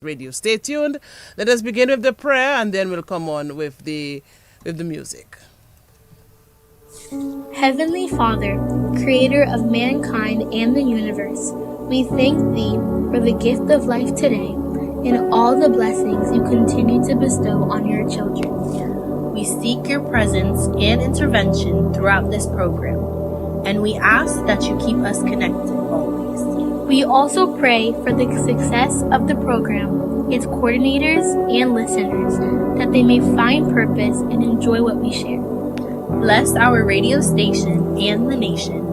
Radio. Stay tuned. Let us begin with the prayer and then we'll come on with the music. Heavenly Father, creator of mankind and the universe, we thank Thee for the gift of life today and all the blessings You continue to bestow on Your children. We seek Your presence and intervention throughout this program, and we ask that You keep us connected always. We also pray for the success of the program, its coordinators and listeners, that they may find purpose and enjoy what we share. Bless our radio station and the nation,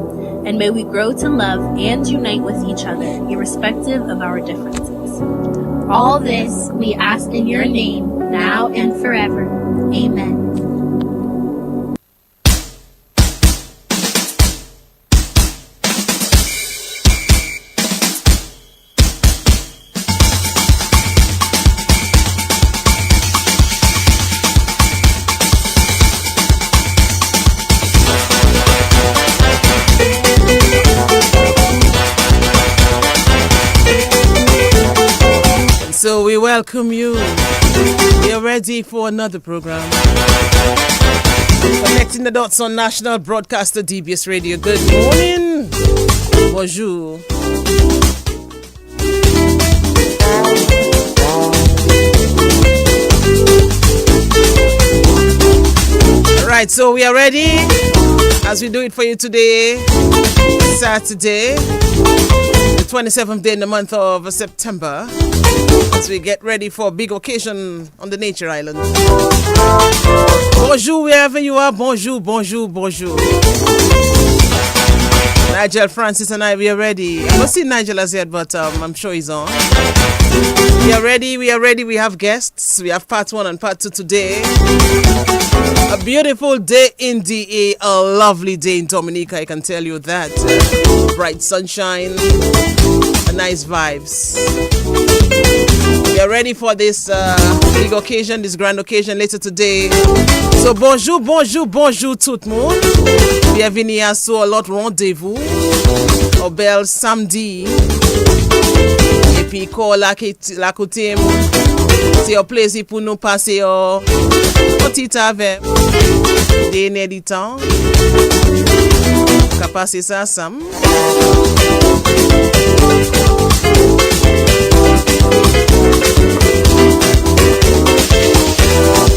and may we grow to love and unite with each other, irrespective of our differences. All this we ask in Your name, now and forever. Amen. So we welcome you. We are ready for another program. Connecting the dots on National Broadcaster DBS Radio. Good morning. Bonjour. Alright, so we are ready as we do it for you today, Saturday, the 27th day in the month of September, as we get ready for a big occasion on the Nature Island. Bonjour wherever you are. Bonjour, bonjour, bonjour. Nigel, Francis and I, we are ready. I haven't seen Nigel as yet, but I'm sure he's on. We are ready, we have guests. We have part 1 and part 2 today. A beautiful day in DA, a lovely day in Dominica, I can tell you that. Bright sunshine, nice vibes. We are ready for this big occasion, this grand occasion later today. So bonjour, bonjour, bonjour tout le monde. Bienvenue à ce l'autre rendez-vous au bel samedi. Et puis quand la coutume, c'est un plaisir pour nous passer un petit avec dernier du temps. On va passer ça ensemble.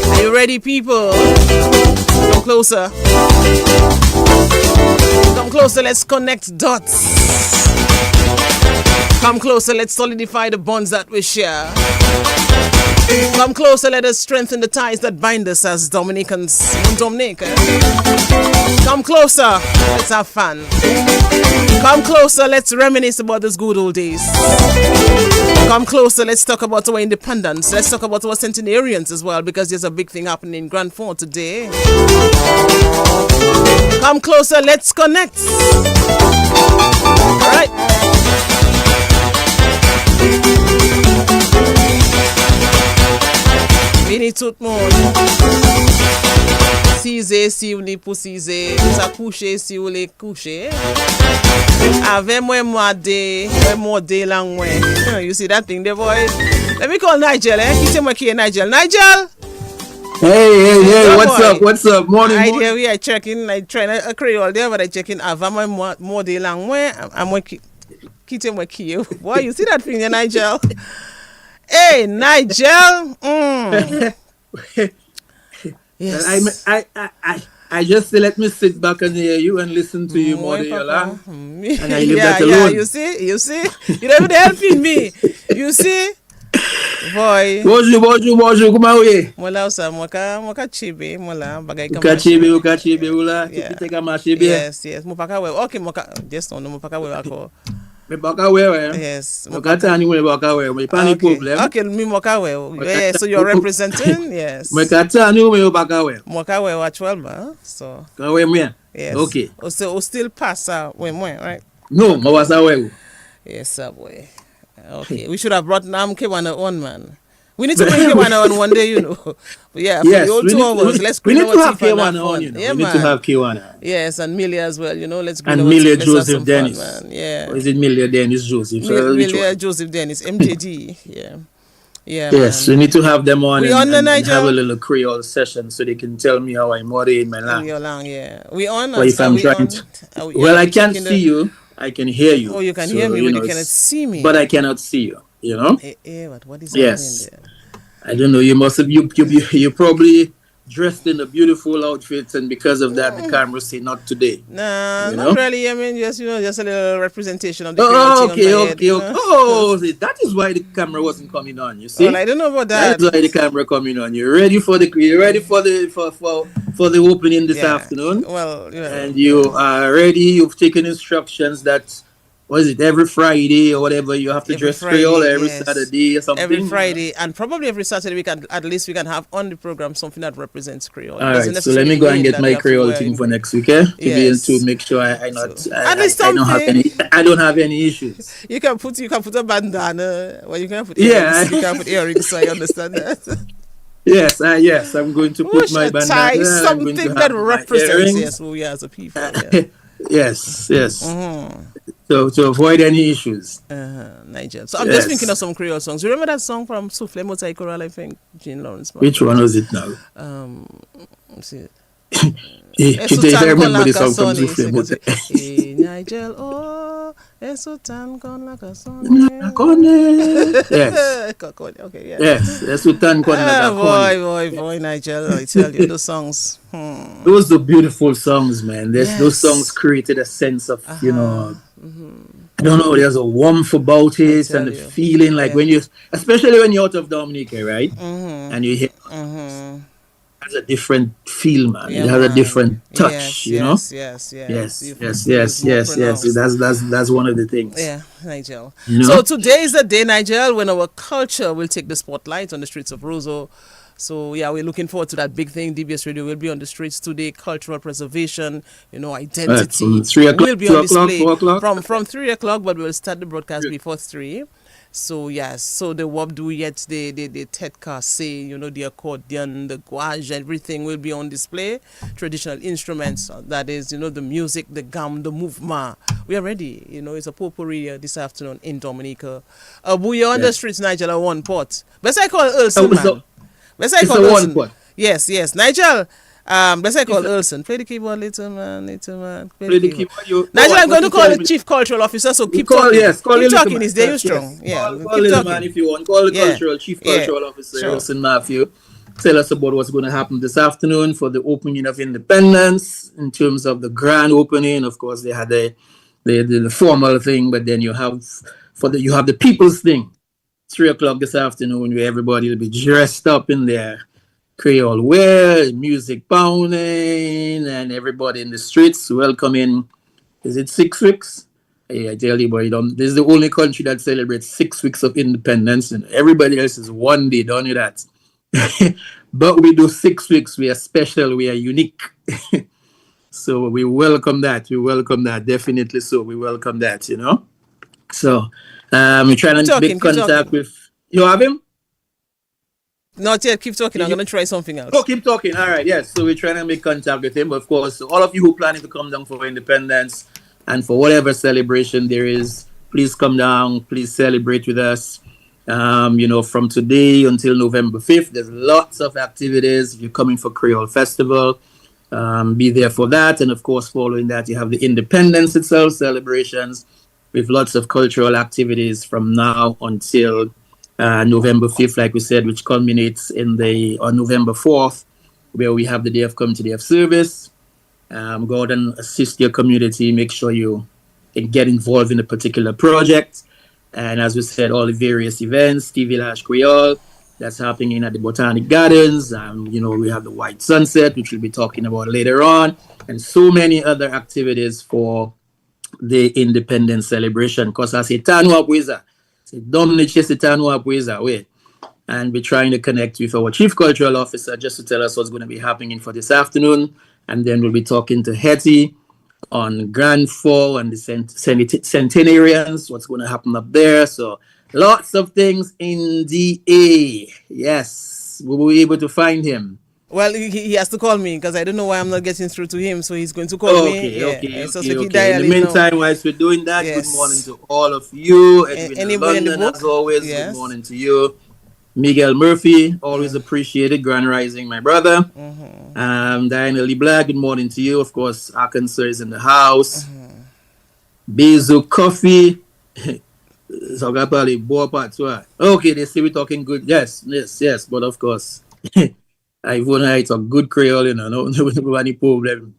Are you ready, people? Come closer. Come closer, let's connect dots. Come closer, let's solidify the bonds that we share. Come closer, let us strengthen the ties that bind us as Dominicans. Dominica. Come closer, let's have fun. Come closer, let's reminisce about those good old days. Come closer, let's talk about our independence. Let's talk about our centenarians as well, because there's a big thing happening in Grand Fort today. Come closer, let's connect. All right. Vini tout le monde. Size si ou li pou size, sa couche si ou li couche. Ave moi de lang mwen. You see that thing there, boy? Let me call Nigel, Kite mwen ki Nigel. Nigel! Hey, what's up? Morning. Here we are checking, I trying a Creole there, but I checking ave moi de lang mwen. I'm kite mwen ki you. Boy, you see that thing there, Nigel? Hey, Nigel. Yes. I just say let me sit back and hear you and listen to you more than and I leave that alone. Yeah, you see? You're even helping me. You see? Boy. Bonjour, comment vous? Mola usa, moka chibe, mola bagay kama. Ukachibe, ula. Kiteka mashibe. Yes. Mupaka we. Okay, moka. Just no, mupaka we ako. Me baka we. Yes. Moka tani we baka we. Me pani problem. Okay, me moka we. Yeah, so you're representing? Yes. Moka tani we baka we. Moka we wa 12, so. Ka we me. Yes. Okay. So still pass we right? No, ma wasa we. Yes, sir, boy. Okay, we should have brought Nam Kewana on, man. We need to bring Kewana on one day, you know. But yeah, for the old 2 hours, let's bring we need to have Kewana on, you know. Yeah, we need to have Kewana. Yes, and Millie as well, you know. Let's bring and Millie Joseph Dennis. Fun, man. Yeah. Or is it Millie Dennis Joseph? Millie Joseph Dennis, MJD, yeah. Yeah, Yes, we man. need to have them on We on the and have a Nigel? little Creole session so they can tell me how I moderate my We language. along, yeah. We on Or us. if Are I'm we trying on? to, well, Are I we can't checking see the? you, I can hear Oh, you. you can hear So, me, but you cannot see but me. I cannot see you, you know? What is happening Yes. there? I don't know. You must have you probably dressed in a beautiful outfit, and because of that, the camera say not today. Nah, You not know? really. I mean, just a little representation of the Creole Oh, thing on my okay, head, okay, okay. Oh, see, that is why the camera wasn't coming on. You Well, see, I don't know about that that. is why the camera coming on. You're ready for the opening this Yeah. afternoon, Well, and you are ready. You've taken instructions that was it every Friday or whatever you have to every dress Creole, Friday, every yes. Saturday or Every something. Friday and probably every Saturday we can at least we can have on the program something that represents Creole. It All doesn't right, so let me necessarily go and mean get that we my have to Creole wear thing in for next week, eh? To yes. make sure So at least I don't have something. I don't have any issues. You can put a bandana, well you can put Yeah, earrings. You can put earrings, so I understand that. yes, I'm going to put Push my a tie, bandana. I'm going to something that have my represents yes, earrings. who we are as a people, yeah. Yes. So to avoid any issues. Nigel. So I'm just thinking of Yes. some Creole songs. You remember that song from Souffle Motai Choral, I think, Jean Lawrence Which one was it now? Let's see. If I Sultan con remember la the song from casoni. Souffle So you can say, Mote. Nigel, oh, Sultan con la casoni. Yes. Okay, yeah. Yes. The Sultan Kon Nagakone. Boy, Nigel, I tell you, those songs. Those are beautiful songs, man. Those songs Yes. created a sense of, I don't know, there's a warmth about I it and tell the you. feeling like Yeah. when you, especially when you're out of Dominica, right? And you hear it has a different feel, man. It Yeah, has a man. different touch, you know? Yes. It's more pronounced. That's one of the things. Yeah, Nigel. You So know? today is the day, Nigel, when our culture will take the spotlight on the streets of Roseau. So yeah, we're looking forward to that big thing. DBS Radio will be on the streets today. Cultural preservation, Right, identity from 3 o'clock, will be on 2 o'clock, display 4 o'clock. from 3 o'clock, but we'll start the broadcast before 3. So yes, so the wabduyets, the tetka say, the accordion, the gouache, everything will be on display. Traditional instruments, that is, the music, the gam, the movement. We are ready. It's a potpourri this afternoon in Dominica. We are on the streets, Nigel, at one pot. Best I call Ulson, man. Best I It's call a one Ulson. pot. Yes, Nigel. Best I call Ulson. Play the keyboard, little man. Play the keyboard. Nigel, I'm going to call the chief cultural officer, so keep talking. Call Keep the talking, man. is there you Yes. strong? Yeah, Call keep the talking. man if you want. Call the Yeah. chief Yeah. cultural officer, Sure. Wilson Matthew. Tell us about what's going to happen this afternoon for the opening of Independence in terms of the grand opening. Of course, they had the formal thing, but then you have the people's thing. 3 o'clock this afternoon, where everybody will be dressed up in their Creole wear, music pounding, and everybody in the streets welcoming. Is it 6 weeks? Yeah, I tell you, boy, this is the only country that celebrates 6 weeks of independence, and everybody else is one day. Don't do that. But we do 6 weeks. We are special. We are unique. So we welcome that. Definitely. So we welcome that. So we're trying to make contact with. You have him? Not yet. Keep talking. I'm going to try something else. Oh, keep talking. All right. Yes. So we're trying to make contact with him. Of course, all of you who planning to come down for Independence and for whatever celebration there is, please come down. Please celebrate with us. From today until November 5th, there's lots of activities. If you're coming for Creole Festival, be there for that. And of course, following that, you have the Independence itself celebrations with lots of cultural activities from now until November 5th, like we said, which culminates on November 4th, where we have the Day of Community of Service. Go out and assist your community. Make sure you get involved in a particular project. And as we said, all the various events, TV Village Creole, that's happening at the Botanic Gardens. We have the White Sunset, which we'll be talking about later on, and so many other activities for the Independence celebration. Because I say, Tanwa Pwiza. And we're trying to connect with our Chief Cultural Officer just to tell us what's going to be happening for this afternoon. And then we'll be talking to Hetty on Grand Fall and the centenarians, what's going to happen up there. So lots of things in DA. Yes, we will be able to find him. Well, he has to call me because I don't know why I'm not getting through to him. So he's going to call me. Okay. So In the meantime, whilst we're doing that, Yes. Good morning to all of you. Anybody in the London, book? as always, Yes. Good morning to you. Miguel Murphy, always appreciated. Grand Rising, my brother. Diana Lee Black, good morning to you. Of course, Arkansas is in the house. Bezu Coffee. So I probably bore part too. Okay, they say we're talking good. Yes. But of course, Ivona, it's a good Creole, you know, no any problem.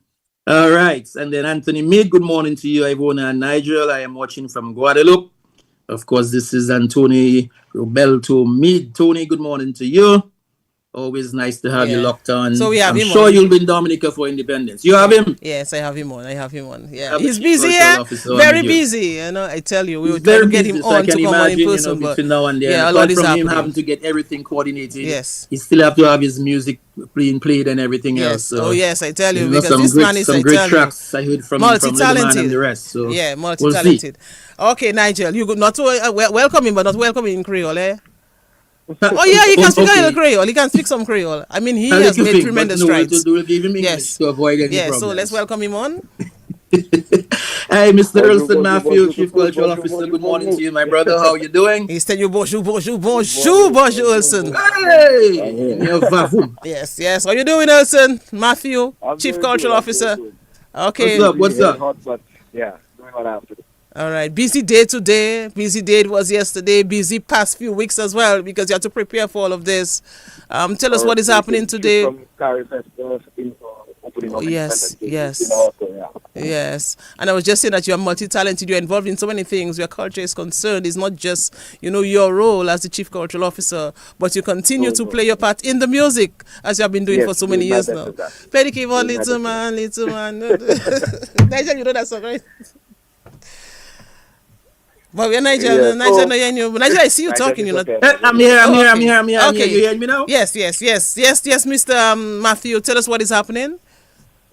All right. And then Anthony Mead, good morning to you, Ivona and Nigel. I am watching from Guadeloupe. Of course, this is Anthony Roberto Mead. Tony, good morning to you. Always nice to have you locked on. So we have him sure on. you'll be in Dominica for Independence. You have him? Yes, I have him on. Yeah, he's busy. Yeah, very busy. You know, I tell you, we will try to get him on to come on in person. But now and then, yeah, a lot is happening. Him having to get everything coordinated. Yes, he still have to have his music played and everything else. So, yes, I tell you, because this man is some great tracks I heard from multi-talented and the rest. So yeah, multi-talented. Okay, Nigel, you not to welcome him, but not welcome him in Creole, eh? Oh yeah, he can speak a little Creole. He can speak some Creole. I mean, he has made tremendous strides. Yes, to avoid any problems. So let's welcome him on. Hey, Mr. Earlston Matthew, Chief Cultural Officer. Good morning to you, my brother. How are you doing? He said, bonjour, Earlston. Hey, yes. How you doing, Earlston Matthew, Chief Cultural Officer? Okay. What's up? Yeah, doing what I have to do. All right, busy day today. Busy day it was yesterday. Busy past few weeks as well because you have to prepare for all of this. Tell us what is happening today. Yes. And I was just saying that you are multi-talented. You're involved in so many things. Your culture is concerned. It's not just your role as the Chief Cultural Officer, but you continue to play your part in the music as you have been doing for so many years now. Play the keyboard, little man. Nigel, you know that song, right? But we're Nigel, Nigel, I see you talking, you know. I'm here. Okay. You hear me now? Yes, Mr. Matthew, tell us what is happening.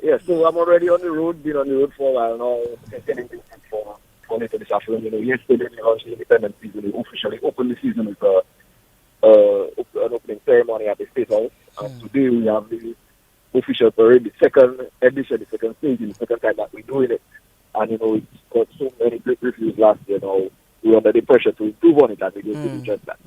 Yeah, so I'm already on the road, been on the road for a while now, for later this afternoon. Yesterday, we launched the Independence season. We officially opened the season with an opening ceremony at the State House. And today we have the official parade, the second edition, the second stage, the second time that we're doing it. And, it's got so many great reviews last year. Now we're under the pressure to improve on it, and we're going to do just that.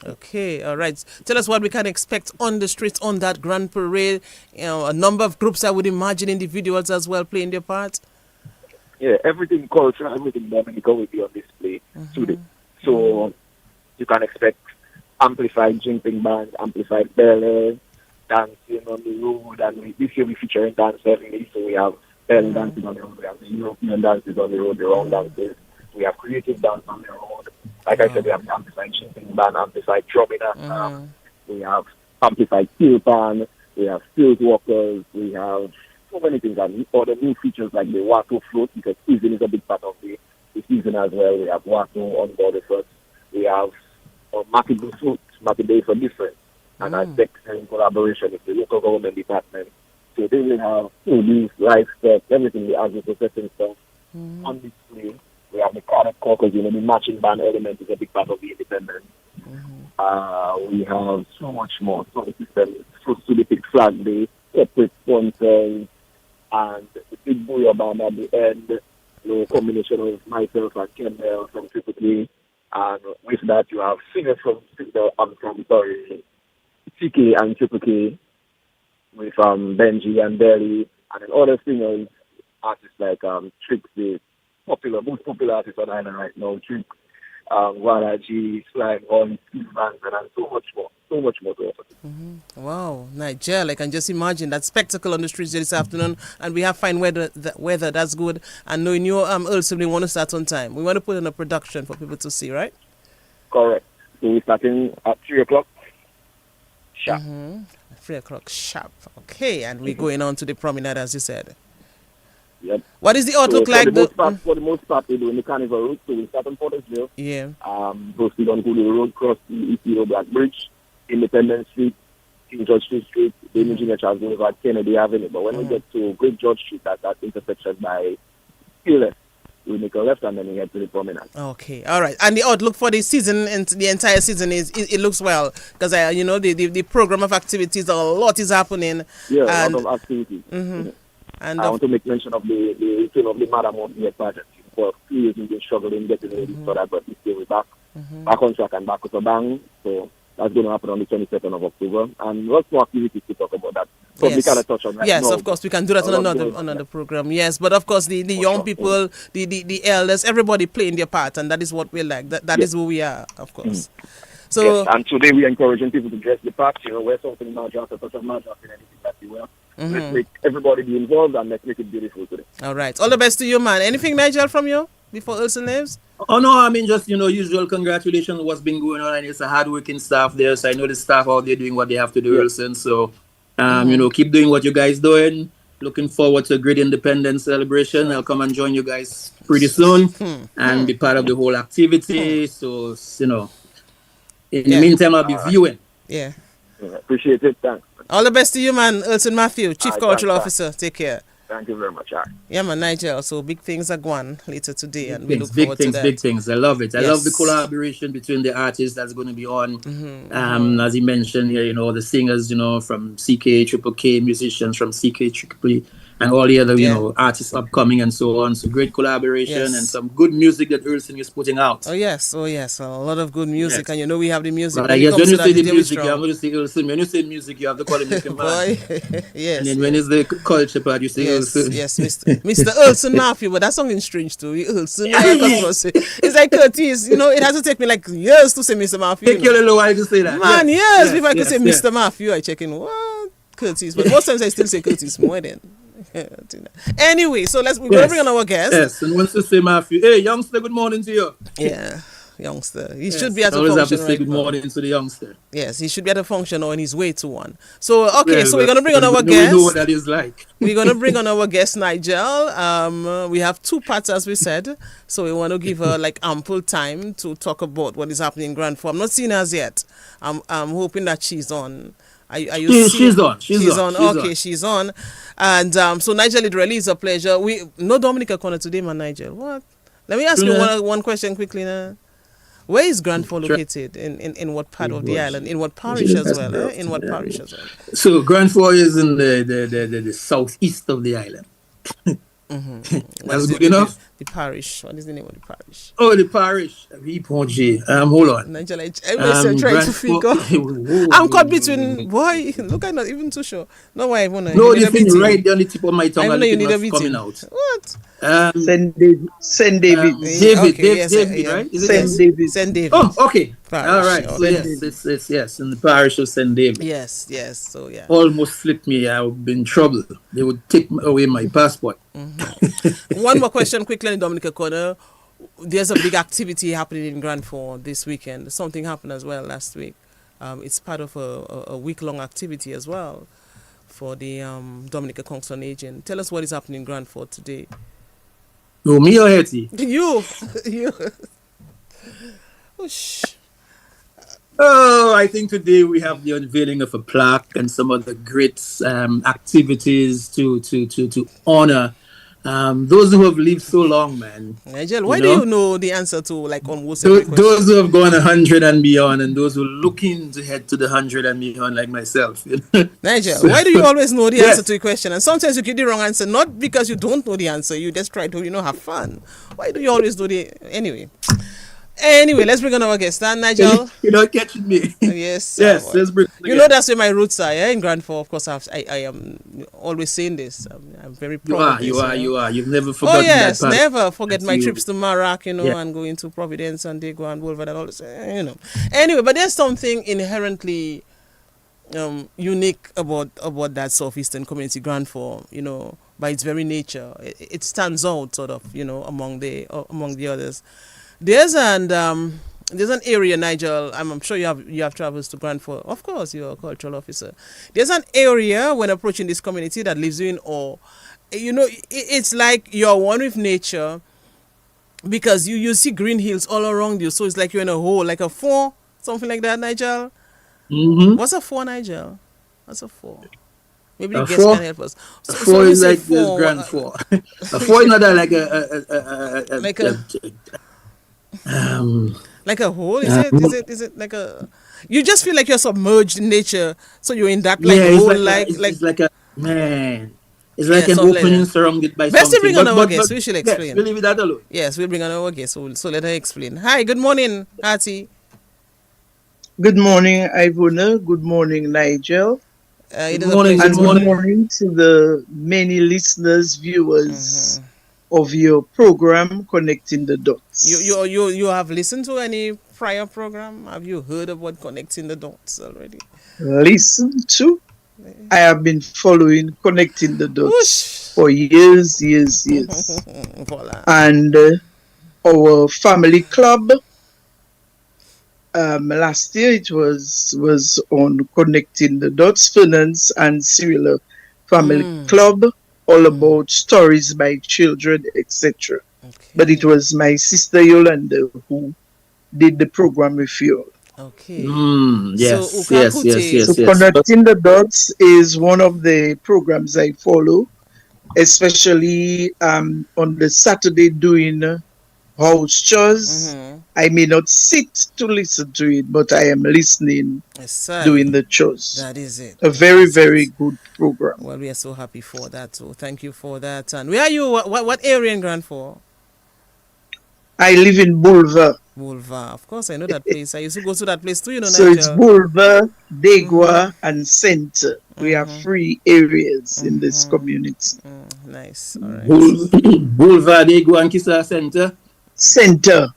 Okay, all right. Tell us what we can expect on the streets on that grand parade. A number of groups, I would imagine, individuals as well playing their part. Yeah, everything cultural, everything Dominica will be on display today. So you can expect amplified jumping bands, amplified belly, dancing on the road, and this year we're featuring dance heavily, so we have belly dancing on the road, we have the European dances on the road, the round dances, we have creative dance on the road. Like I said, we have the amplified jumping band, amplified drumming, we have amplified steel pan, we have field walkers, we have so many things, and other new features like the Wato float, because season is a big part of the season as well. We have Wato on board with us. We have Makido float, Makido for different, and I think in collaboration with the local government department. So they will have produce, livestock, everything, the agro-processing stuff on display. We have the carrot caucus, the matching band element is a big part of the independence. We have so much more. So the system is to the big flag day, separate sponsors, and the big booyah band at the end, combination of myself and Kendall from Triple K. And with that, you have singers from CK and Triple K, with Benji and Belly, and then other singers, artists like Trix, most popular artists on the island right now, Trix, Wala G, Slime, On, Steve Manson, and so much more to offer. Wow, Nigel, I can just imagine that spectacle on the streets this afternoon, and we have fine weather, that's good, and knowing you also we want to start on time. We want to put in a production for people to see, right? Correct. So we're starting at 3 o'clock sharp. 3 o'clock sharp. Okay, and we're going on to the promenade, as you said. Yep. What is the outlook so like? For the most part, we're doing the carnival route, so we start on Portersville. Yeah. Proceed on Kulu Road, cross the ECO Black Bridge, Independence Street, King George Street, the Engineer Charles Boulevard, Kennedy Avenue. But when we get to Great George Street, at that intersection by Peerless, we make a left and then we head to the promenade. Okay, all right. And the outlook for the season and the entire season it looks well because the program of activities, a lot is happening. Yeah, a lot of activities. And I want to make mention of the return of the Madam Montpellier project. For a few years we've been struggling getting ready for that, but this year we're back on track and back with a bang. So That's going to happen on the 22nd of October. And lots more activities to talk about that. So we kind of touch on that. Yes, now, of course, we can do that on another program. Yes, but of course, the young people, the elders, everybody playing their part, and that is what we like. That is who we are, of course. So, yes, and today we're encouraging people to dress the part, wear something major, to touch on major in anything that you wear. Let's make everybody be involved and let's make it beautiful today. All right. All the best to you, man. Anything, Nigel, from you before Ulson leaves? Oh, no, I mean, just, usual congratulations on what's been going on. And it's a hard-working staff there, so I know the staff out there doing what they have to do, Ulson. So, keep doing what you guys doing. Looking forward to a great independence celebration. I'll come and join you guys pretty soon and be part of the whole activity. So, in the meantime, I'll be viewing. Yeah. Appreciate it. Thanks. All the best to you, man. Ulson Matthew, Chief Cultural Officer. Take care. Thank you very much. Yeah, man, Nigel. So big things are going later today, and we look forward to that. Big things. I love it. I love the collaboration between the artists that's going to be on. As he mentioned here, the singers, from CK Triple K, musicians from CK Triple, and all the other, artists upcoming and so on. So great collaboration and some good music that Ulson is putting out. Oh yes, a lot of good music, and we have the music. But I guess when you say the music, you have to say Ulson. When you say music, you have to call him Mr. Boy, yes. And then when it's the culture part, you say Ulson. Yes, Mr. Ulson Matthew, but that's something strange too. Ulson, it's like Curtis. It has to take me like years to say Mr. Matthew. Take you a little while to say that. Man, yes. If I could say Mr. Matthew, I check in what Curtis, but most times I still say Curtis more than. Anyway, so we're gonna bring on our guest. Yes, and once you say Matthew, hey youngster, good morning to you. Yeah, youngster. He should be at a function. Always have to say right good now. morning to the youngster. Yes, he should be at a function or on his way to one. So so we're gonna bring on our guest. We know what that is like. We're gonna bring on our guest Nigel. We have two parts as we said, so we want to give her like ample time to talk about what is happening in Grand Form. I'm not seeing her as yet. I'm hoping that she's on. Are you she's on. She's on. Okay, she's on. And so Nigel, it really is a pleasure. No Dominica Corner today, man, Nigel. What? Let me ask you one question quickly now. Where is Grand Fork located? In what part of the island? In what parish as well? In what parish as well? So Grand Fork is in the southeast of the island. That's good enough. The parish. What is the name of the parish? Oh, the parish. Hold on. Nigel, I'm trying to figure. I'm caught between. Boy, look, I'm not even too sure. No, why Ivona? No, this thing right there on the tip of my tongue. I know you need a meeting. Coming out. What? Saint David. David, right? Is it Saint David. Oh, okay. Parish, all right. So yes, in the parish of Saint David. Yes. So yeah. Almost slipped me. I've been in trouble. They would take away my passport. One more question quickly in Dominica Corner. There's a big activity happening in Grand Fork this weekend. Something happened as well last week. It's part of a week-long activity as well for the Dominica Council on Aging. Tell us what is happening in Grand Fork today. Oh, me or Hetty? You. Whoosh. Oh, I think today we have the unveiling of a plaque and some other great activities to honor those who have lived so long, man. Nigel, why do you know the answer to like almost every question? Those who have gone 100 and beyond, and those who are looking to head to the 100 and beyond, like myself. Nigel, why do you always know the answer to a question? And sometimes you get the wrong answer, not because you don't know the answer, you just try to, have fun. Why do you always know the... Anyway, let's bring on our guest, Nigel. You're not catching me. Yes. Let's bring that's where my roots are, in Grand Fork. Of course, I am always saying this. I'm very proud You of this. are. You've never forgotten that part. Never forget my you. trips to Marak, and going to Providence and Dago and Wolver and all this, Anyway, but there's something inherently unique about that Southeastern community, Grand Fork, by its very nature. It stands out, sort of, among the others. There's an area, Nigel. I'm sure you have travels to Grand Fork. Of course, you're a cultural officer. There's an area when approaching this community that lives you in awe. It's like you're one with nature because you see green hills all around you. So it's like you're in a hole, like a four, something like that, Nigel. Mm-hmm. What's a four, Nigel? What's a four? Maybe the guest can help us. A four is like this Grand Fork. A four is not like like a hole, is it like a... You just feel like you're submerged in nature, so you're in that hole, it's like a man. It's like an opening surrounded by something. Let's bring on our guest. We should explain. Yes, we'll leave that alone. Yes, we'll bring on our guest. So let her explain. Hi, good morning, Hattie. Good morning, Ivona. Good morning, Nigel. It Good is a morning, pleasure And good to good have morning. morning to the many listeners, viewers of your program, Connecting the Dots. you have listened to any prior program? Have you heard about connecting the dots already? Listen to, I have been following Connecting the Dots Whoosh! for years, years, years. Voila. And our family club, last year it was on Connecting the Dots, Finance and Serial Family Club, all about stories by children, etc. But it Okay. was my sister Yolanda who did the program with you. Okay. So Yes, yes, yes, Ukakute. So yes, yes. Connecting the Dots is one of the programs I follow, especially on the Saturday doing house chores. I may not sit to listen to it, but I am listening Yes, sir. doing the chores. That is it. A That very, is very it. good program. Well, we are so happy for that. So thank you for that. And where are you? What area in Grand Fork? I live in Boulevard. Bulva. Of course, I know that place. I used to go to that place too, So it's Nigel. Boulevard, Degwa, and Center. We have 3 areas in this community. Nice. All right. Boulevard de Guankisa Center. Center,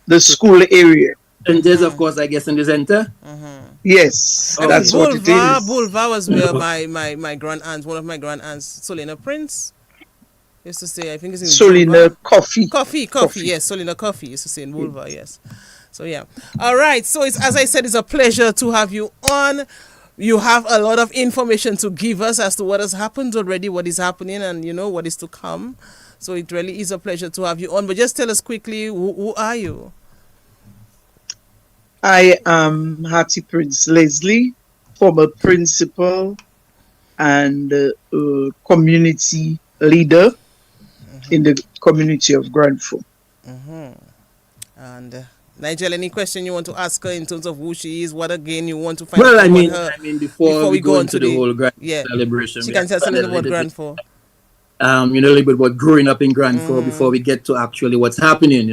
the school area. Centers, of course, I guess, in the center. Yes, I think that's what it Bulva, is. Bulva was where my grand aunt, one of my grand aunts, Solina Prince, used to say. I think it's in Solina Bulva. Coffee. Coffee. Yes, Solina Coffee used to say in Bulva. Yes. So yeah. All right. So it's, as I said, it's a pleasure to have you on. You have a lot of information to give us as to what has happened already, what is happening, and what is to come. So it really is a pleasure to have you on. But just tell us quickly, who are you? I am Hattie Prince Leslie, former principal and community leader in the community of Grand Fork. And Nigel, any question you want to ask her in terms of who she is? What again you want to find Well, out I mean, about her before we go into the whole grand yeah, celebration, she we can have tell us to a little about bit, Grand Fork. a little bit about growing up in Grand Fork before we get to actually what's happening,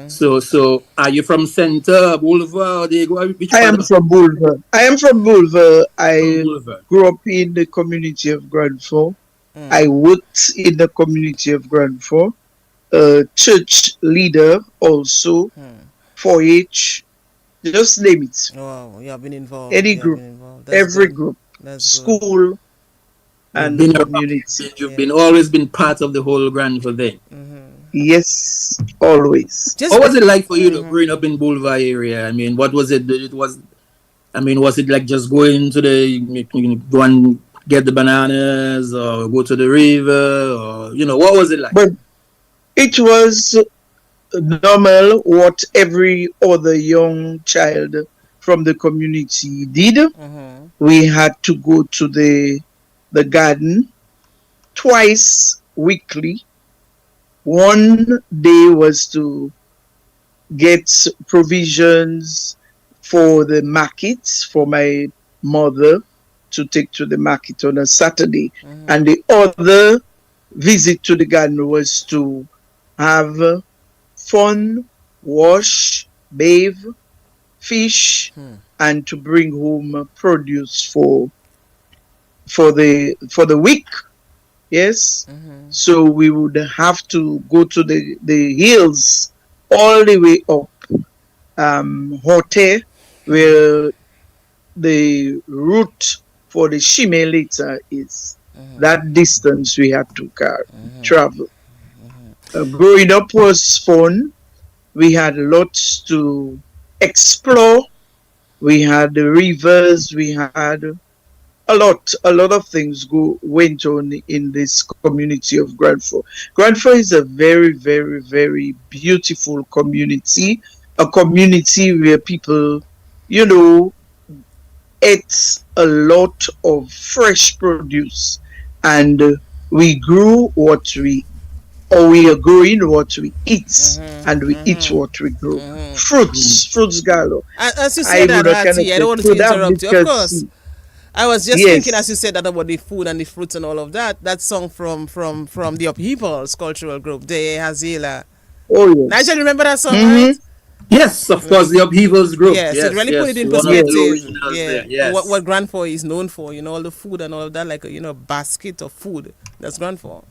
So are you from Center, Boulevard, or do you go, which I part am of from Boulevard. from I Boulevard? grew up in the community of Grand Fork. I worked in the community of Grand Fork. Church leader also, 4-H, just name it. Wow, you have been involved. Any You have group, been involved. That's every good. group, That's good. school You've and been community. you've been always been part of the whole Grand Fork thing. Yes, always. Just What was it like for you to growing up in Boulevard area? I mean, what was it? Was it like just going to go and get the bananas or go to the river or what was it like? But it was normal what every other young child from the community did. We had to go to the garden twice weekly. One day was to get provisions for the market for my mother to take to the market on a Saturday. And the other visit to the garden was to have fun, wash, bathe, fish, and to bring home produce for the week. Yes. So we would have to go to the hills all the way up Hote, where the route for the Shime later is. That distance we had to travel. Growing up was fun. We had lots to explore. We had the rivers. We had a lot of things went on in this community of Grand Fork. Grand Fork is a very, very, very beautiful community. A community where people, ate a lot of fresh produce, and we grew we are growing what we eat, and we eat what we grow. Fruits galore. As you say that, Hattie, I don't want to interrupt you. Of course. I was just thinking, as you said that about the food and the fruits and all of that. That song from the Upheavals cultural group, De Hazila. Oh yes. Nigel, remember that song, right? Yes, of course, the Upheavals group. Yes, Yes, it really put yes, it in one of the perspective. originals Yeah, there. Yes. what Grand Fort is known for, all the food and all of that, like a basket of food. That's Grand Fort.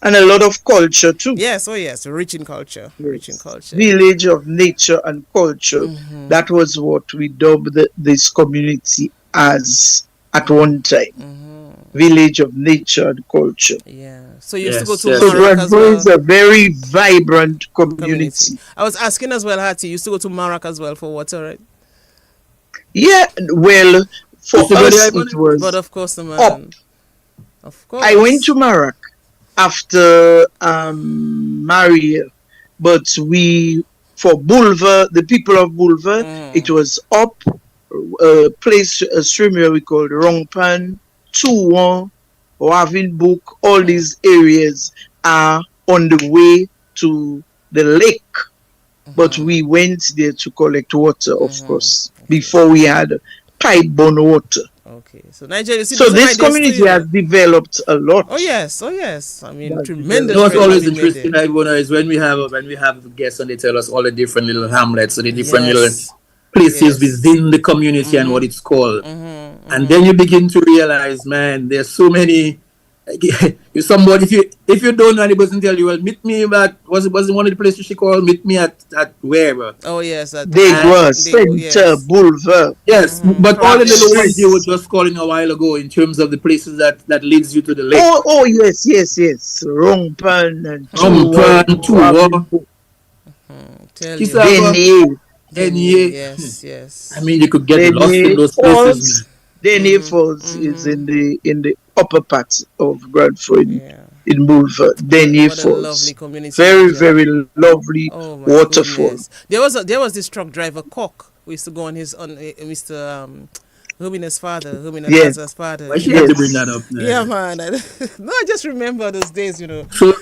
And a lot of culture too. Yes, oh yes, rich in culture, rich in Yes. culture. Village of nature and culture. That was what we dubbed this community as at one time. Village of nature and culture. Yeah. So you used to go Yes, to yes, So Marak yes. as Granfo well. is a very vibrant Community. community. I was asking as well, Hattie. You used to go to Marak as well for water, right? Yeah, well, for Used to go there, us it Ivona? But was of course, the up. man. Of course. I went to Marak after Maria, but we for Boulevard, the people of Boulevard, it was up a place, a stream where we called Rongpan, Touan, Wavinbook. All these areas are on the way to the lake, but we went there to collect water, of course, before we had pipe-borne water. Okay. So Nigel, you see, So those are this my days community too, has developed a lot. Oh yes, oh yes. I mean, That's tremendous. You know what's progress always being made interesting, there. Ivona, is when we have guests and they tell us all the different little hamlets, so the different little Yes. places Yes. within the community and what it's called. And then you begin to realize, man, there's so many. If somebody, if you don't know, and the person tell you, well, meet me at was it one of the places she called, meet me at wherever. Oh yes. They were Center, yes. Boulevard. Yes, but all the little ones Yes. you were just calling a while ago in terms of the places that leads you to the lake. Oh, yes. Rongpan and Rongpan, Touan, Tell Kiss you. out. Denier. Denier. Yes. I mean, you could get lost in those places, man. Denier Falls is in the upper part of Bradford in Boulevard. Denier What a Falls. lovely community. Very, Nigel. very lovely Oh my waterfall. goodness. There was this truck driver Cock who used to go on Mr. Humina's father, Humina's Yes. father. Why she have to bring that up? Man? Yeah, man. No, I just remember those days, So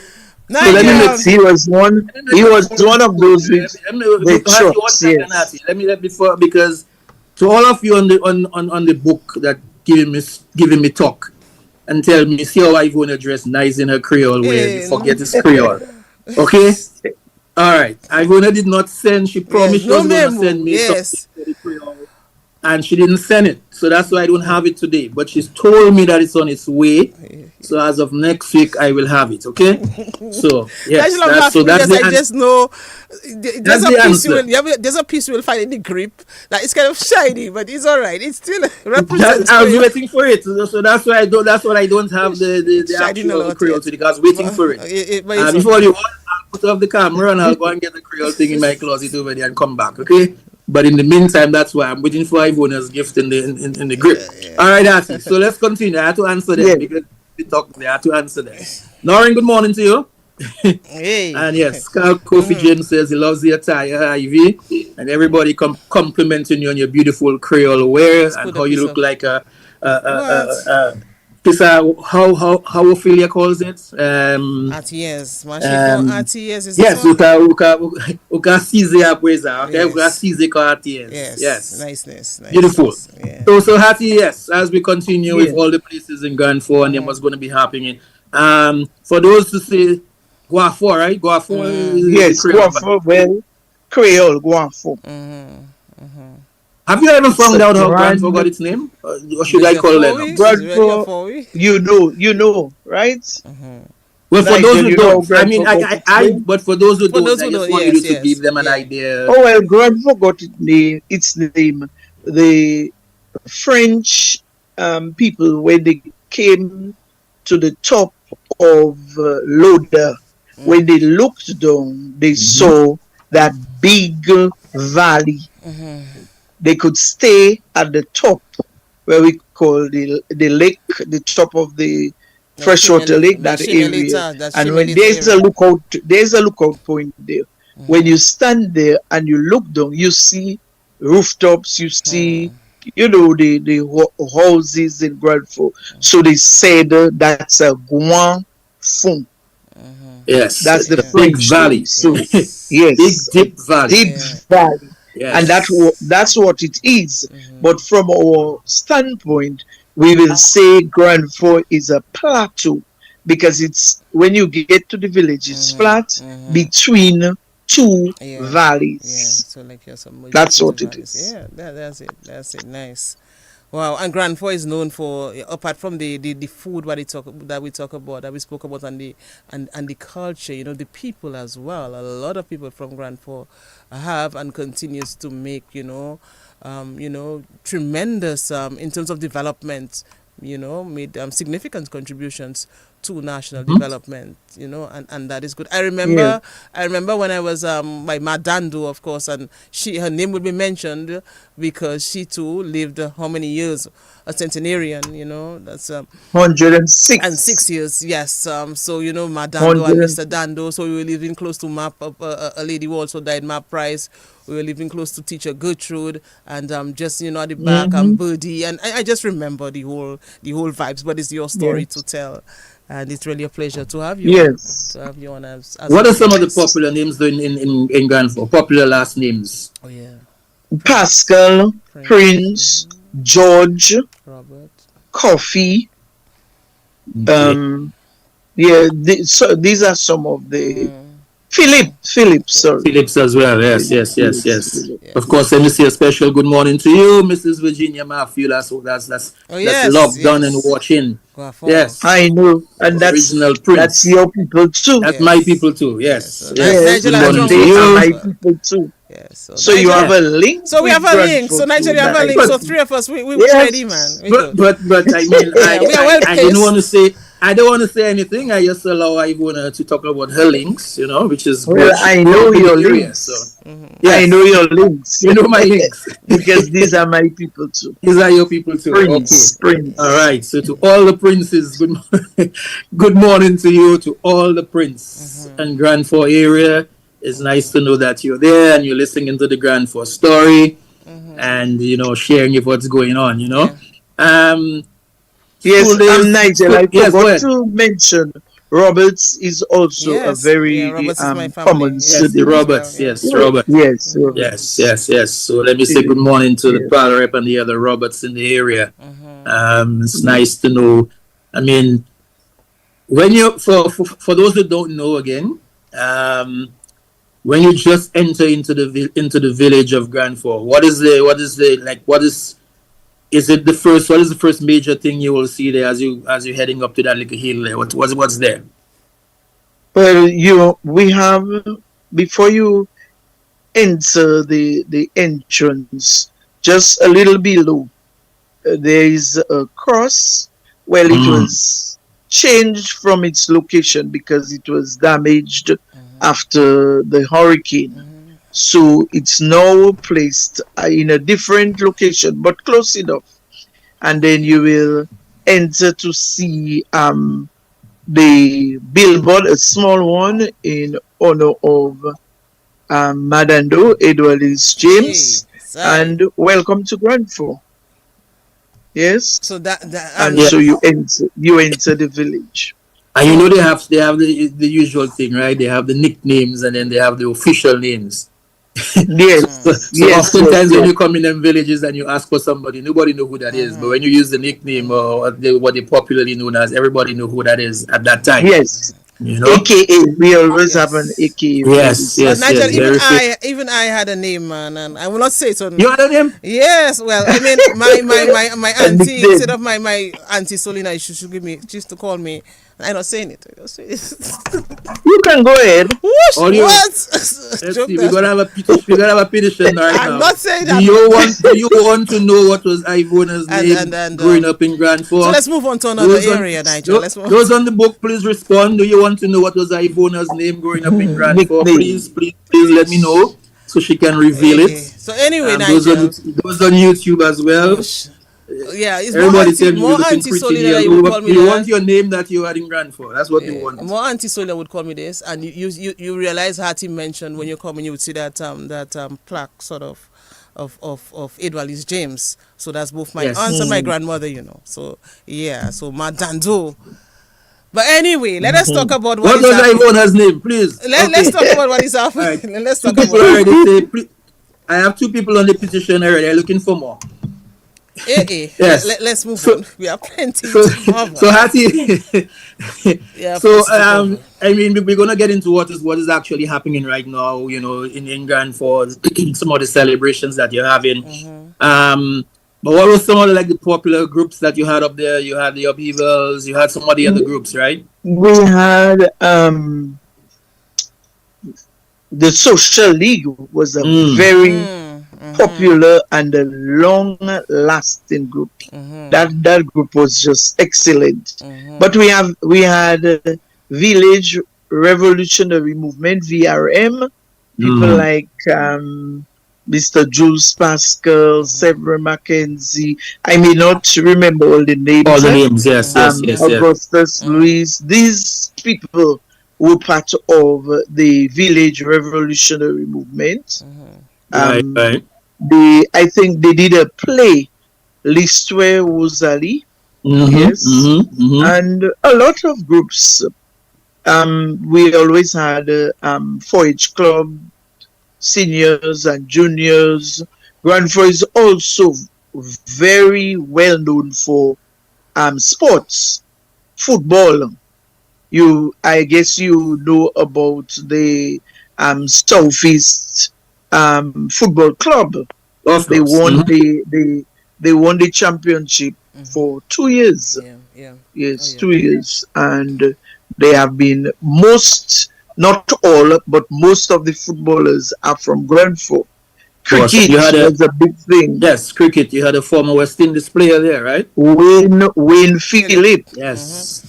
Nigel. let me He was one of those with the trucks. Yes. Let me before, because to all of you on the book that giving me talk and tell me, see how Ivona dress nice in her Creole where you forget it's Creole. Okay? Alright. Ivona did not send, she promised she was gonna send me something for the Creole. And she didn't send it. So that's why I don't have it today. But she's told me that it's on its way. So as of next week, I will have it. Okay? So, yes. I just know there's a piece you will find in the grip. Like, it's kind of shiny, but it's all right. It's still represents. I was waiting for it. So that's why I don't have the actual Creole today. I was waiting for it. Before you I'll put off the camera and I'll go and get the Creole thing in my closet over there and come back. Okay? But in the meantime, that's why I'm waiting for Ivona's gift in the grip. All right, Artie. So let's continue. I have to answer them because we talked. I have to answer them. Noreen, good morning to you. Hey. And yes, Kofi James says he loves the attire, Ivy, and everybody complimenting you on your beautiful Creole wear and how you look like a how Ophelia calls it. RTS. Yes, uka size apweza. Okay, uka size ka RTS. Yes. Niceness. Beautiful. Yeah. So Hattie, yes, as we continue with all the places in Grand Fort and then what's going to be happening. For those who say Guafo, right? Guafo. Yes, Guafo. Well, Creole Guafo. Have you ever found out how Grand Fort got its name? Or should I call them? Grand Fort, you know, right? Well, for those who don't, I mean, but for those who don't, I just wanted you to give them an idea. Oh, well, Grand Fort got its name. The French people, when they came to the top of Loda, when they looked down, they saw that big valley. They could stay at the top, where we call the lake, the top of the freshwater lake, that area. And when there's a lookout point there. When you stand there and you look down, you see rooftops, you see, the houses in Grand Fort. So they said that's a Guan Fung. Yes, that's the big valley. So yes, deep valley. Deep valley. Yes. And that's what it is. But from our standpoint, we will say Grand Fort is a plateau because it's when you get to the village, it's flat between two Yeah. valleys. So like you're some. That's what it is. Yeah, that's it. Nice. Wow, and Grand Fort is known for, apart from the food what we talk about, that we spoke about, and the culture, the people as well. A lot of people from Grand Fort have and continues to make, tremendous in terms of development, made significant contributions to national development, and that is good. I remember when I was my Madando, of course, and her name would be mentioned because she too lived how many years, a centenarian, that's 106 and 6 years, yes. So Madando and Mr. Dando. So we were living close to a lady who also died, Map Price. We were living close to Teacher Gertrude, and just at the back, Birdie, and I just remember the whole vibes. But it's your story to tell, and it's really a pleasure to have you. Yes. To have you on as what are some of the popular names in Grand Fort? Popular last names? Oh yeah. Pascal, Prince, George, Robert, Coffee. Okay. So these are some of the Philip, sorry. Phillips as well. Yes. Yes. Of course, let me say a special good morning to you, Mrs. Virginia Matthew. That's logged on and watching. Yes. I know, and that's Original Prince. That's your people too. That's my people too. Yes. Nigel, and they are my people too. Yes. So you have a link. So we have a link. So Nigel, you have a link. So three of us, we ready, man. But I mean, I didn't want to say. I don't want to say anything. I just allow Ivona to talk about her links, which is well, I know your links. So, I know your links. You know my links because these are my people too. These are your people too. Prince. All right. So to all the princes, good morning to you. To all the prince and Grand Fort area. It's nice to know that you're there and you're listening to the Grand Fort story, and sharing with what's going on. Yes, Nigel, I forgot to mention Roberts is also a very common city. Roberts, Robert. Yes. So let me say good morning to the Pal Rep and the other Roberts in the area. It's nice to know. I mean, when you for those who don't know again, when you just enter into the village of Grand Fort, what is the first major thing you will see there as you're heading up to that little hill there? What's there? Well, we have, before you enter the entrance, just a little below, there is a cross. Well, it was changed from its location because it was damaged after the hurricane. So it's now placed in a different location, but close enough. And then you will enter to see the billboard, a small one in honor of Madando, Edward James, and welcome to Grand Fort. Yes. So so you enter the village. And they have the usual thing, right? They have the nicknames and then they have the official names. Yes. So oftentimes when you come in them villages and you ask for somebody, nobody know who that is. But when you use the nickname or what they popularly known as, everybody know who that is at that time. Yes. AKA. We always have an AKA. Yes. Nigel, even I had a name, man, and I will not say it on. You had a name? Yes. Well, I mean, my auntie, instead of my auntie Solina, she used to call me. I'm not saying it. You can go ahead. What? Let's see. We're gonna have a petition right now. I'm not saying that. Do you want to know what was Ivona's name growing up in Grand Fort? So let's move on to another area, Nigel. Those on the book, please respond. Do you want to know what was Ivona's name growing up in Grand Fort? Please let me know so she can reveal it. So anyway, Nigel. Those on YouTube as well. Yeah, it's everybody more Auntie Solina you would call me. You want your name that you had in Grand Fort. That's what you want. More Auntie Solina would call me this, and you realize Hattie mentioned when you come and you would see that plaque sort of Edward James. So that's both my aunts and my grandmother, So so Madando. But anyway, let us talk about what was Ivona's name, please. Let's talk about what is happening. Right. Let's talk about already say, I have two people on the petition already. They're looking for more. Yes. Let's move So on. We have plenty so to cover. so Hattie, Yeah, so plenty to cover. I mean we're gonna get into what is actually happening right now, in England for some of the celebrations that you're having. But what was some of the popular groups that you had up there? You had the Upheavals, you had some of the other groups, right? We had the Social League was a Mm. very popular and a long-lasting group. That group was just excellent. But we had Village Revolutionary Movement (VRM). People Mm. like Mr. Jules Pascal, Severin Mackenzie. I may not remember all the All names. the names, yes. Augustus Louis. These people were part of the Village Revolutionary Movement. Right, right. I think they did a play, L'Histoire Rosalie. Yes, and a lot of groups. We always had Forage Club, seniors and juniors. Grandford is also very well known for sports, football. I guess you know about the Southeast Football Club. Of They course. won they won the championship for 2 years. Yeah. Yes, Oh, 2 years, and they have been not all, but most of the footballers are from Grenfell. Of course. You Cricket had was a big thing. yes, cricket. You had a former West Indies player there, right? Wayne Phillip. Yes.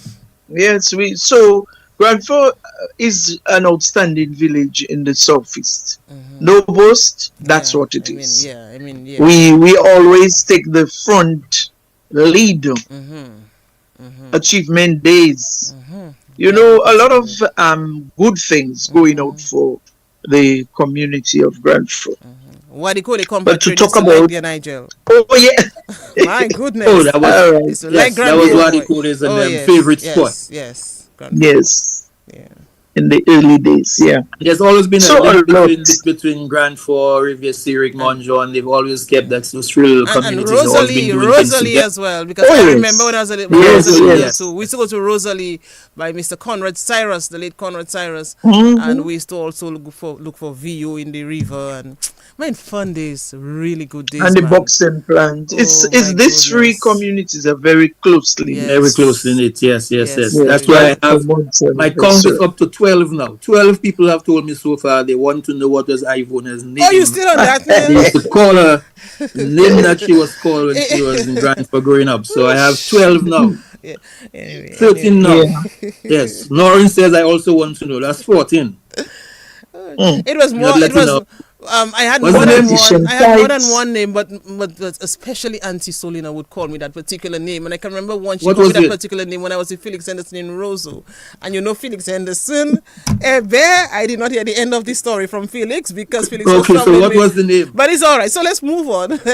Yes, so Grenfell is an outstanding village in the southeast. No boast, that's what it is. Yeah. We always take the front lead. Achievement days. A lot of good things going out for the community of Grenfell. What do you call the But to compatriots talk to like about, there, Nigel? oh yeah, My goodness. Oh, that was all right, It's like yes. That Grand was Boy. what he called his Yes, favorite sport. Yes. yes, Yeah. in the early days, yeah. There's always been a So a link lot. between Grand Fort, Rivier Cyric, Monjo, and they've always kept that those real And communities. They've always been doing things Rosalie together. as well, because Oh, I yes. remember when I was Yes, little yes. too. We used to go to Rosalie by Mr. Conrad Cyrus, the late Conrad Cyrus, Mhm. and we used to also look for VU in the river, and fun days, really good days, And the man. boxing plant. It's Oh, my these three goodness. communities are very closely knit. Yes. Very close in it. Yes. Yes, Yes, That's very why I Grenfell, have Monson, my and count is Surrey. up to 12 now. 12 people have told me so far they want to know what was Ivona's name. Oh, you still on that, They man? used to call her the name that she was called when she was in Grand for growing up. So I have 12 now. Yeah. Anyway, 13 now. Yeah. Yes. Norrin says I also want to know. That's 14. It was more. Not It letting was. know. I had What's more the than name? one. I had more than Tights. one name, but especially Auntie Solina would call me that particular name, and I can remember once she What called me was that it? particular name when I was with Felix Henderson in Roseau, and Felix Henderson. There, I did not hear the end of the story from Felix because Felix was Okay, so troubling what me. was the name? But it's all right. So let's move on. Don't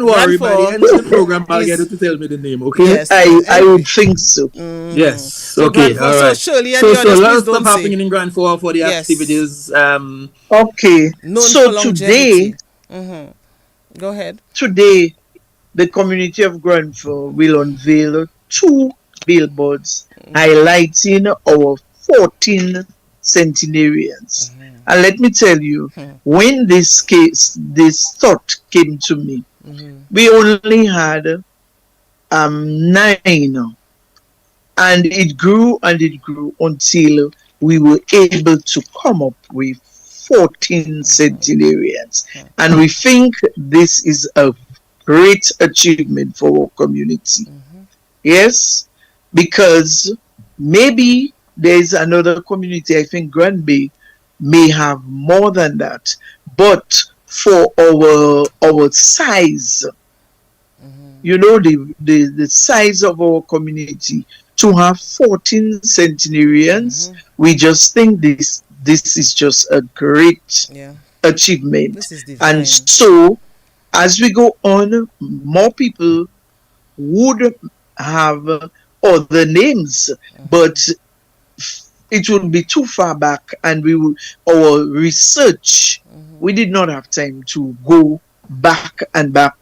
worry. By the end of the program, I'll is- get you to tell me the name, okay? Yes. I would think so. Yes. So Okay. Grand All Fort, right. so Shirley and So, the a others, lot please of stuff don't say. happening in Grand Fort for the Yes. activities. Okay. Known So for longevity. Go ahead. today, the community of Grenfell will unveil 2 billboards highlighting our 14 centenarians. And let me tell you, when this thought came to me, we only had 9, and it grew until we were able to come up with 14 centenarians. And we think this is a great achievement for our community. Yes, because maybe there is another community, I think Granby may have more than that. But for our size, the size of our community, to have 14 centenarians, we just think this is just a great Yeah. achievement. This is divine. And so, as we go on, more people would have other names, but it would be too far back, and our research, we did not have time to go back and back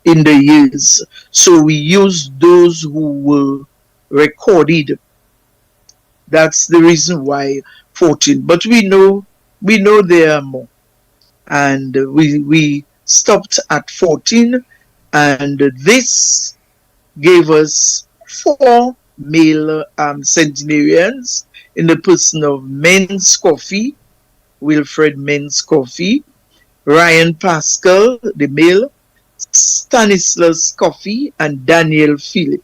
in the years. So we use those who were recorded. That's the reason why 14. But we know there are more. And we stopped at 14, and this gave us 4 male centenarians in the person of Men's Coffee, Wilfred Men's Coffee, Ryan Pascal, the male, Stanislas Coffee, and Daniel Philip.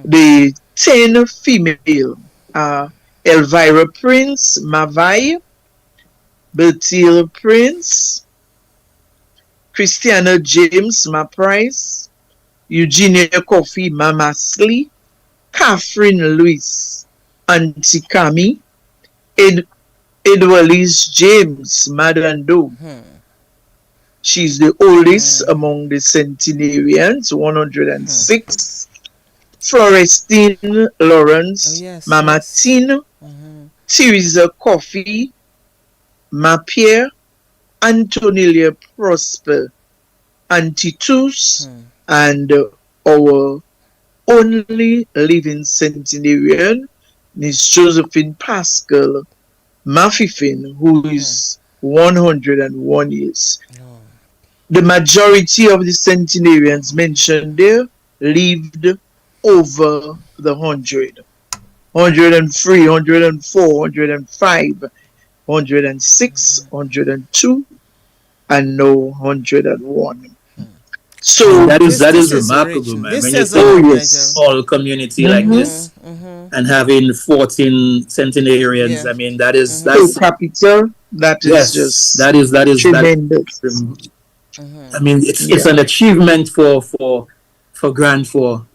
The 10 female are Elvira Prince, Mavai, Bertil Prince, Christiana James, Ma Price, Eugenia Coffee, Mama Slee, Catherine Lewis, Auntie Cami, Edwalise James, Madando. She's the oldest among the centenarians, 106. Florestine Lawrence, Mama Tina, Teresa Coffee, Ma Pierre, Antonelia Prosper, Auntie Tus, and our only living centenarian, Miss Josephine Pascal Mafifin, who is 101 years. The majority of the centenarians mentioned there lived over the 100. 103, 104, 105, 106, 102, and now 101. So that is this remarkable, man. This when you is think a small community like this and having 14 centenarians, I mean that's capital. That is just that is tremendous. I mean it's an achievement for Grand Four.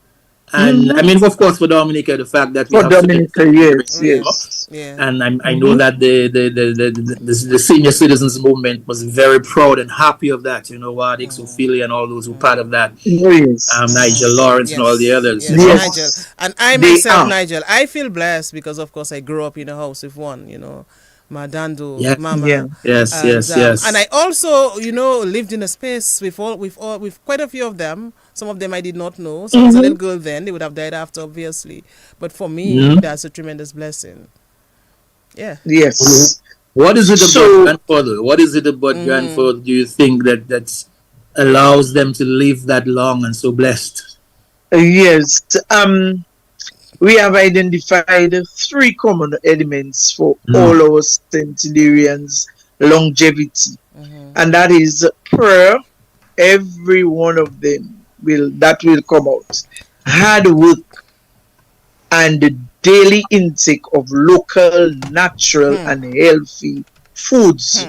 And I mean, of course, for Dominica, the fact that we for Dominica, yes. And I know that the senior citizens movement was very proud and happy of that. You know, Wadix, Ophelia, and all those who part of that. Nigel Lawrence and all the others. Nigel. And I myself, Nigel, I feel blessed because, of course, I grew up in a house with one. You know, Madando, Mama. Yes. And I also, lived in a space with quite a few of them. Some of them I did not know. So I was a little girl then. They would have died after, obviously. But for me, that's a tremendous blessing. Yeah. Yes. What is it about grandfather? What is it about grandfather? Do you think that allows them to live that long and so blessed? Yes. We have identified 3 common elements for all our centenarians' longevity, and that is prayer. Every one of them will come out. Hard work and the daily intake of local, natural, and healthy foods.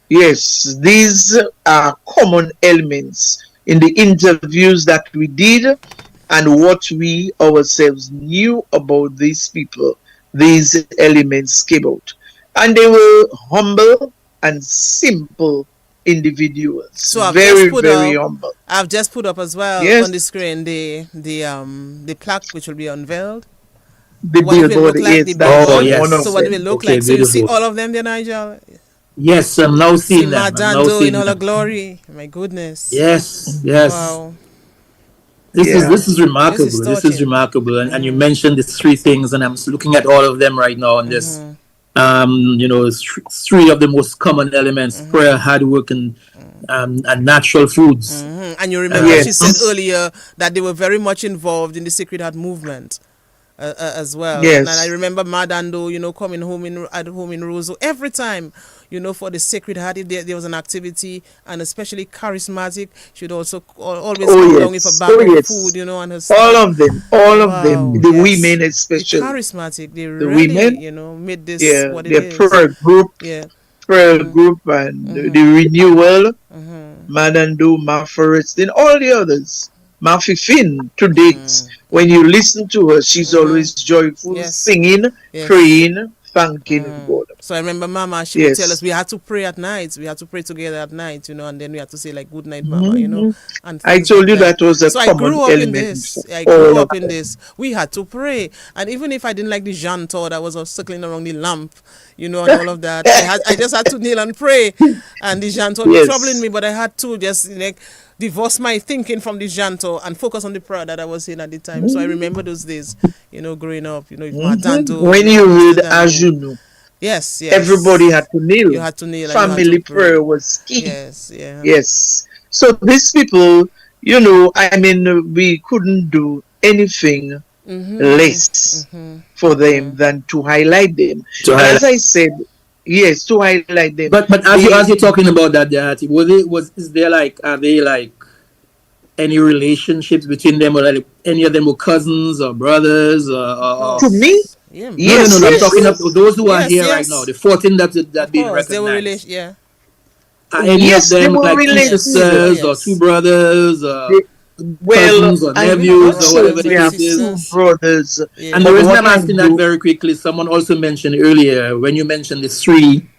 Yes, these are common elements in the interviews that we did and what we ourselves knew about these people. These elements came out. And they were humble and simple individuals. So very humble. I've just put up as well on the screen the plaque which will be unveiled. The billboard, So what it will look like. So you see all of them there, Nigel? Yes, I'm now seeing them. Madando in all her glory. My goodness. Yes. Wow. This is remarkable. This is remarkable. And you mentioned the 3 things, and I'm looking at all of them right now on this. 3 of the most common elements: prayer, hard work, and natural foods. And you remember she said earlier that they were very much involved in the Sacred Heart movement as well. Yes. And I remember Madando, coming home at home in Roseau every time, for the Sacred Heart. If there was an activity, and especially charismatic, she'd also always come along with a bag of food, and her all of them, the women especially. The charismatic, they really, women, made this what it is. Prayer group and the renewal, Madando, Maforest, and all the others. Mafifin, to date, when you listen to her, she's always joyful, singing, praying, thanking God. So I remember Mama, she would tell us we had to pray at night. We had to pray together at night, and then we had to say like good night, Mama, and I things told like you that. that was a So I common grew up in element for this. I all grew of up in them. this. We had to pray, and even if I didn't like the jantor that was circling around the lamp, and all of that, I just had to kneel and pray, and the jantor was troubling me, but I had to just like divorce my thinking from the jantor and focus on the prayer that I was in at the time. So I remember those days, growing up, if my dando, when you heard as you know. Yes. Everybody had to kneel. You had to kneel. Family prayer was key. Yes. Yes. So these people, I mean, we couldn't do anything less for them than to highlight them. As I said, yes, to highlight them. But as you're talking about that, are they like any relationships between them, or like any of them were cousins or brothers or to me? Yeah. Yes, no, I'm talking about those who are here yes. right now. The 14 that being recognized. They were Are any of them like two sisters or two brothers or cousins or nephews or whatever the case is? Two brothers. Yeah. And the reason I'm asking that very quickly, someone also mentioned earlier when you mentioned the three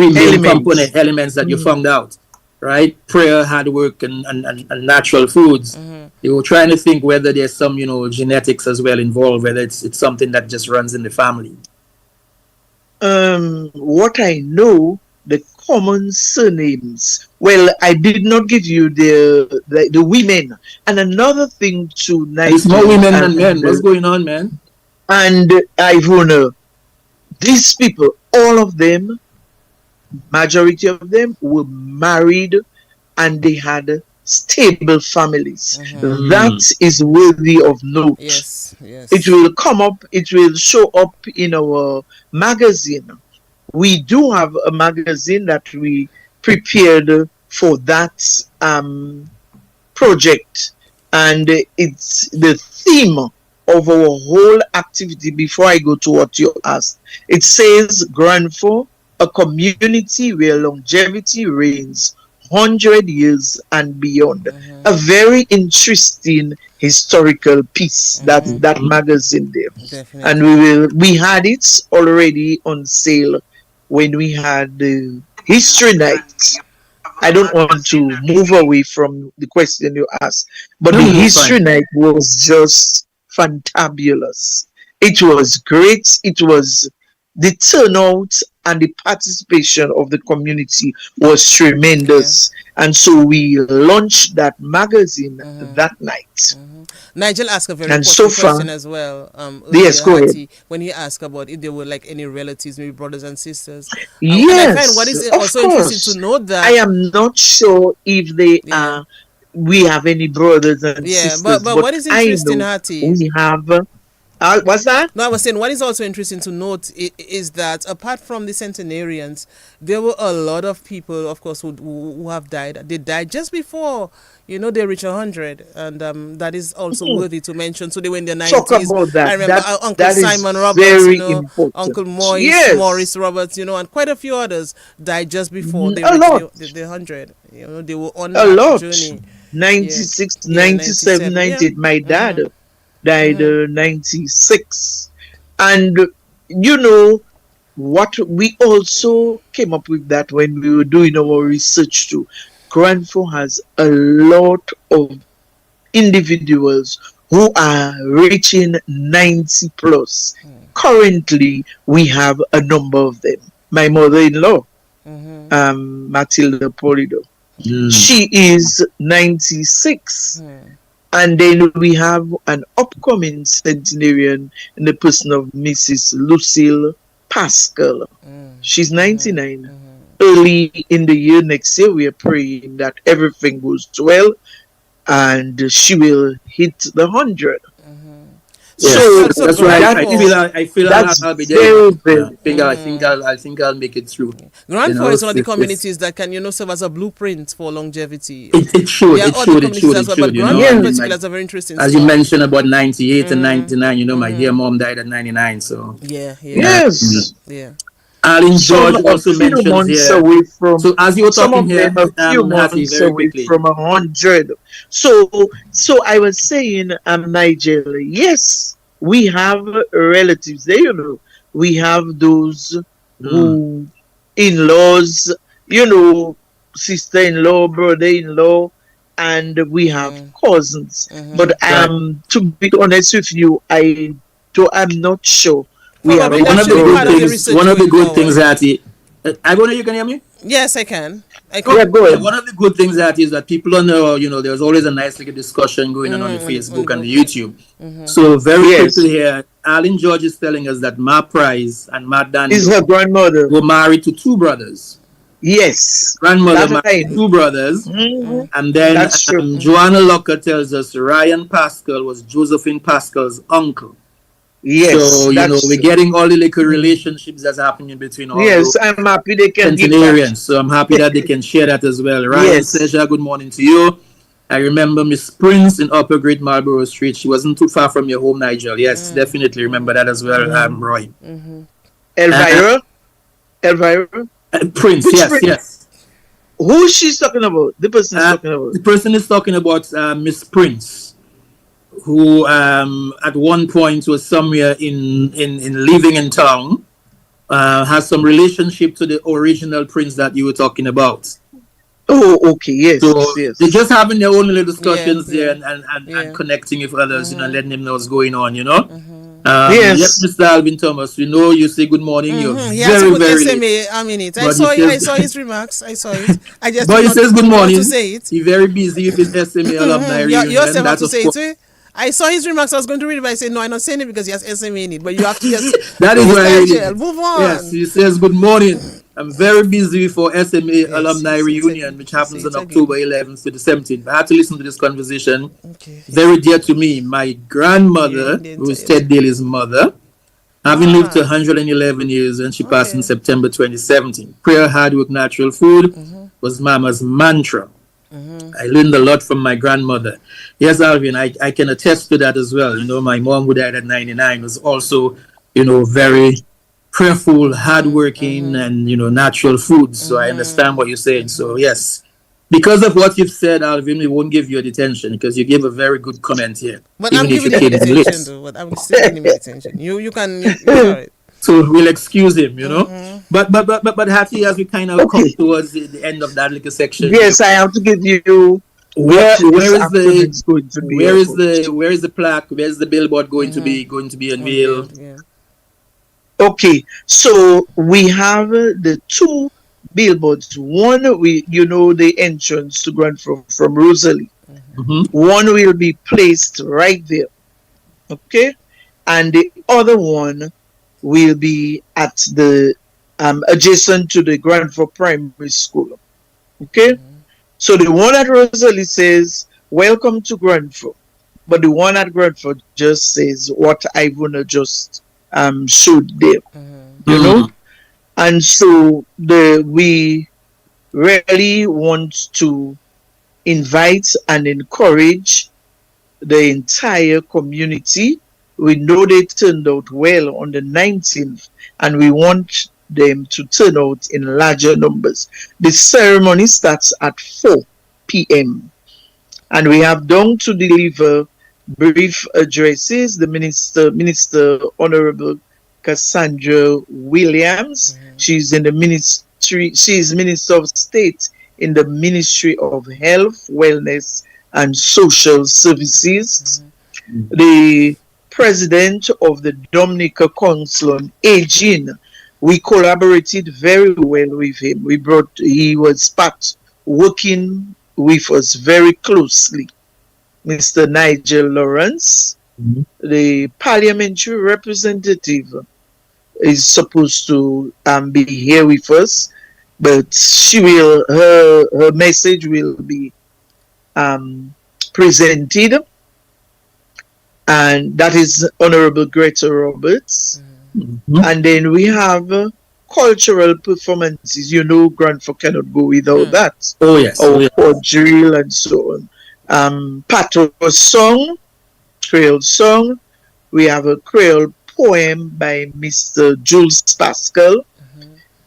main component elements that you found out, right? Prayer, hard work, and natural foods. You were trying to think whether there's some, genetics as well involved, whether it's something that just runs in the family. What I know, the common surnames. Well, I did not give you the women. And another thing to Nigel. It's more women than men. What's going on, man? And Ivona, these people, all of them, majority of them were married and they had stable families. That is worthy of note. Yes. It will come up, it will show up in our magazine. We do have a magazine that we prepared for that project, and it's the theme of our whole activity. Before I go to what you asked, it says Grandfo, a community where longevity reigns 100 years and beyond. A very interesting historical piece that magazine there. Definitely. And we had it already on sale when we had the history night. I don't want to move away from the question you asked, but the history night was just fantabulous. It was great. It was the turnout and the participation of the community was tremendous. And so we launched that magazine that night. Nigel asked a very important question as well. Yes, go ahead. When he asked about if there were like any relatives, maybe brothers and sisters. Yes, and I find what is also interesting to note that I am not sure if they are. We have any brothers and sisters. But what is interesting, Hattie? We have. What's that? No, I was saying what is also interesting to note is that apart from the centenarians, there were a lot of people, of course, who have died. They died just before, they reach 100, and that is also worthy to mention. So they were in their 90s. Talk about that. I remember Uncle Simon Roberts, important. Uncle Morris Roberts, and quite a few others died just before they reached the 100. They were on that journey. 96, 97, 98. My dad died 96. And what we also came up with that when we were doing our research too. Grandfo has a lot of individuals who are reaching 90 plus. Currently, we have a number of them. My mother-in-law, Matilda Polido, she is 96. And then we have an upcoming centenarian in the person of Mrs. Lucille Pascal. She's 99. Early in the year, next year, we are praying that everything goes well and she will hit the 100. Yes, so that's right. I feel I'll be there. I think I'll make it through. Grandfo is one of the communities that can, serve as a blueprint for longevity. It should. But Grandfo in particular is a very interesting as you mentioned about 98 and 99, my dear mom died at 99, so. Yes. Alan George also mentioned here. So as you were talking here, a few months away from 100. So I was saying, Nigel, yes, we have relatives there, we have those who in-laws, sister-in-law, brother-in-law, and we have cousins. But to be honest with you, I'm not sure. We have Probably that One of should the be good part of the things, research one of the going good things forward. that Ivona, you can hear me? Yes, I can. Yeah, go ahead. One of the good things that is that people on there's always a nice little discussion going on the Facebook and the YouTube. So very quickly here, Alan George is telling us that Ma Price and Ma Is Daniel her grandmother. were married to two brothers. Yes. Grandmother That married I two brothers. And then That's true. Joanna Locker tells us Ryan Pascal was Josephine Pascal's uncle. Yes, So, that's we're true. getting all the little relationships that's happening between all Yes, those I'm happy they can give back. centenarians. So I'm happy that they can share that as well. Ryan Yes. Seja, good morning to you. I remember Miss Prince in Upper Great Marlborough Street. She wasn't too far from your home, Nigel. Yes, definitely remember that as well, Roy. Elvira? Elvira? Prince, Which yes, Prince? yes. Who she's talking about? The person is talking about. The person is talking about Miss Prince, who at one point was somewhere in living in town, has some relationship to the original Prince that you were talking about. Oh, okay, yes, So yes. they're just having their own little discussions Yeah, there yeah. and connecting with others, letting them know what's going on, Yes. Yes, Mr. Alvin Thomas, we know you say good morning. You're He has to very, put very SMA late. a minute. I But saw he I says- saw his remarks. I saw it. I just But did he not says good know morning. to say it. He's very busy with his SMA alumni You reunion. yourself have That to of say course- it. I saw his remarks. I was going to read it, but I said no. I'm not saying it because he has SMA in it. But you have to just. That is Please, why I read Nigel, it. move on. Yes, he says good morning. I'm very busy for SMA alumni he said reunion, it. which He happens said on it October 11th to the 17th. I had to listen to this conversation. Okay. Very dear to me. My grandmother, Yeah, who is Ted Daly's mother, having lived to 111 years when she passed in September 2017. Prayer, hard work, natural food was Mama's mantra. I learned a lot from my grandmother. Yes, Alvin, I can attest to that as well. My mom, who died at 99, was also, very prayerful, hardworking, and, natural foods. So I understand what you're saying. So, yes. Because of what you've said, Alvin, we won't give you the attention because you gave a very good comment here. But even I'm if giving you him the came in late. attention, though. But I'm still giving him the attention. You can. Sorry. So we'll excuse him, But Hattie, as we kind of come towards the end of that little section. Yes, I have to give you Where is going to be where is the plaque? Where's the billboard going to be unveiled? Yeah. Okay, so we have the two billboards. One, the entrance to Grand from Rosalie. One will be placed right there. Okay, and the other one will be at the adjacent to the Grandford Primary School. Okay, so the one at Rosalie says "Welcome to Grandford," but the one at Grandford just says what Ivona just showed there. And so we really want to invite and encourage the entire community. We know they turned out well on the 19th, and we want them to turn out in larger numbers. The ceremony starts at 4 p.m. and we have done to deliver brief addresses. The Minister Honorable Cassandra Williams. She's in the ministry. She's Minister of State in the Ministry of Health, Wellness, and Social Services. The President of the Dominica Council on Aging. We collaborated very well with him. He was working with us very closely. Mr. Nigel Lawrence, the parliamentary representative, is supposed to be here with us, but her message will be presented, and that is Honorable Greta Roberts. And then we have cultural performances. Grandford cannot go without that. Oh yes, Or drill and so on. Patois song, Creole song. We have a Creole poem by Mr. Jules Pascal,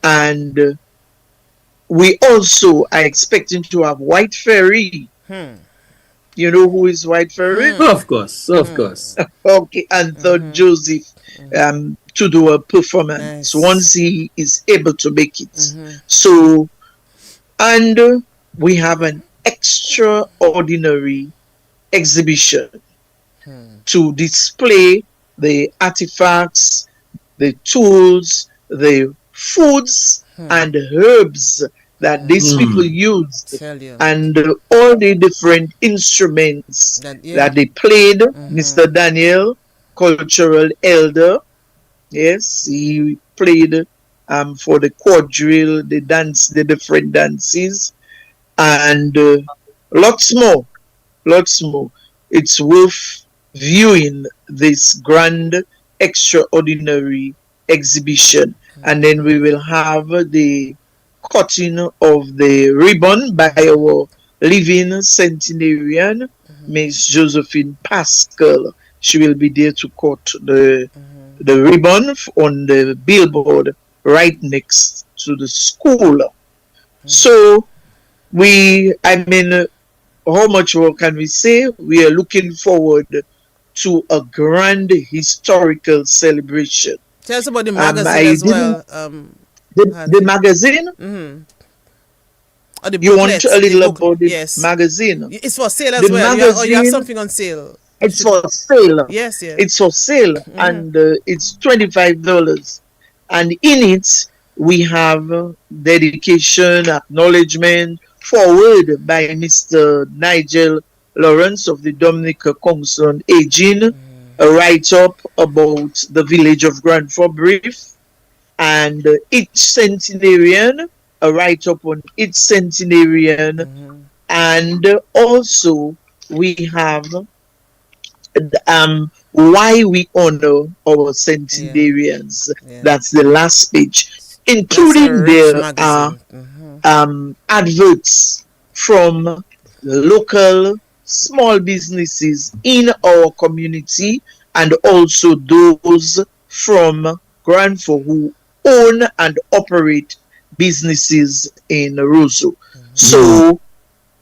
and we also are expecting to have White Ferry You know who is White Ferry? Of course, of course. Okay, and third Joseph to do a performance once Nice. he is able to make it. So, and we have an extraordinary exhibition to display the artifacts, the tools, the foods and herbs that these people used, Tell you. and all the different instruments That, yeah. that they played. Mr. Daniel, cultural elder, yes, he played for the quadrille, the dance, the different dances, and lots more, lots more. It's worth viewing this grand, extraordinary exhibition. And then we will have the cutting of the ribbon by our living centenarian, Miss Josephine Pascal. She will be there to cut the ribbon on the billboard right next to the school. So how much more can we say? We are looking forward to a grand historical celebration. Tell us about the magazine as well. The magazine? Or the You want booklets, a little the book, about the yes. magazine? It's for sale as The well. You have magazine, something on sale. it's for sale. Yes, yes. It's for sale, and it's $25. And in it, we have dedication, acknowledgement, forward by Mr. Nigel Lawrence of the Dominica Council on Aging, a write-up about the village of Grand Brief, and each centenarian, a write-up on each centenarian, and also we have why we honor our centenarians. Yeah. That's the last page, That's including a rich there are magazine. adverts from the local small businesses in our community, and also those from Granford who own and operate businesses in Roseau. So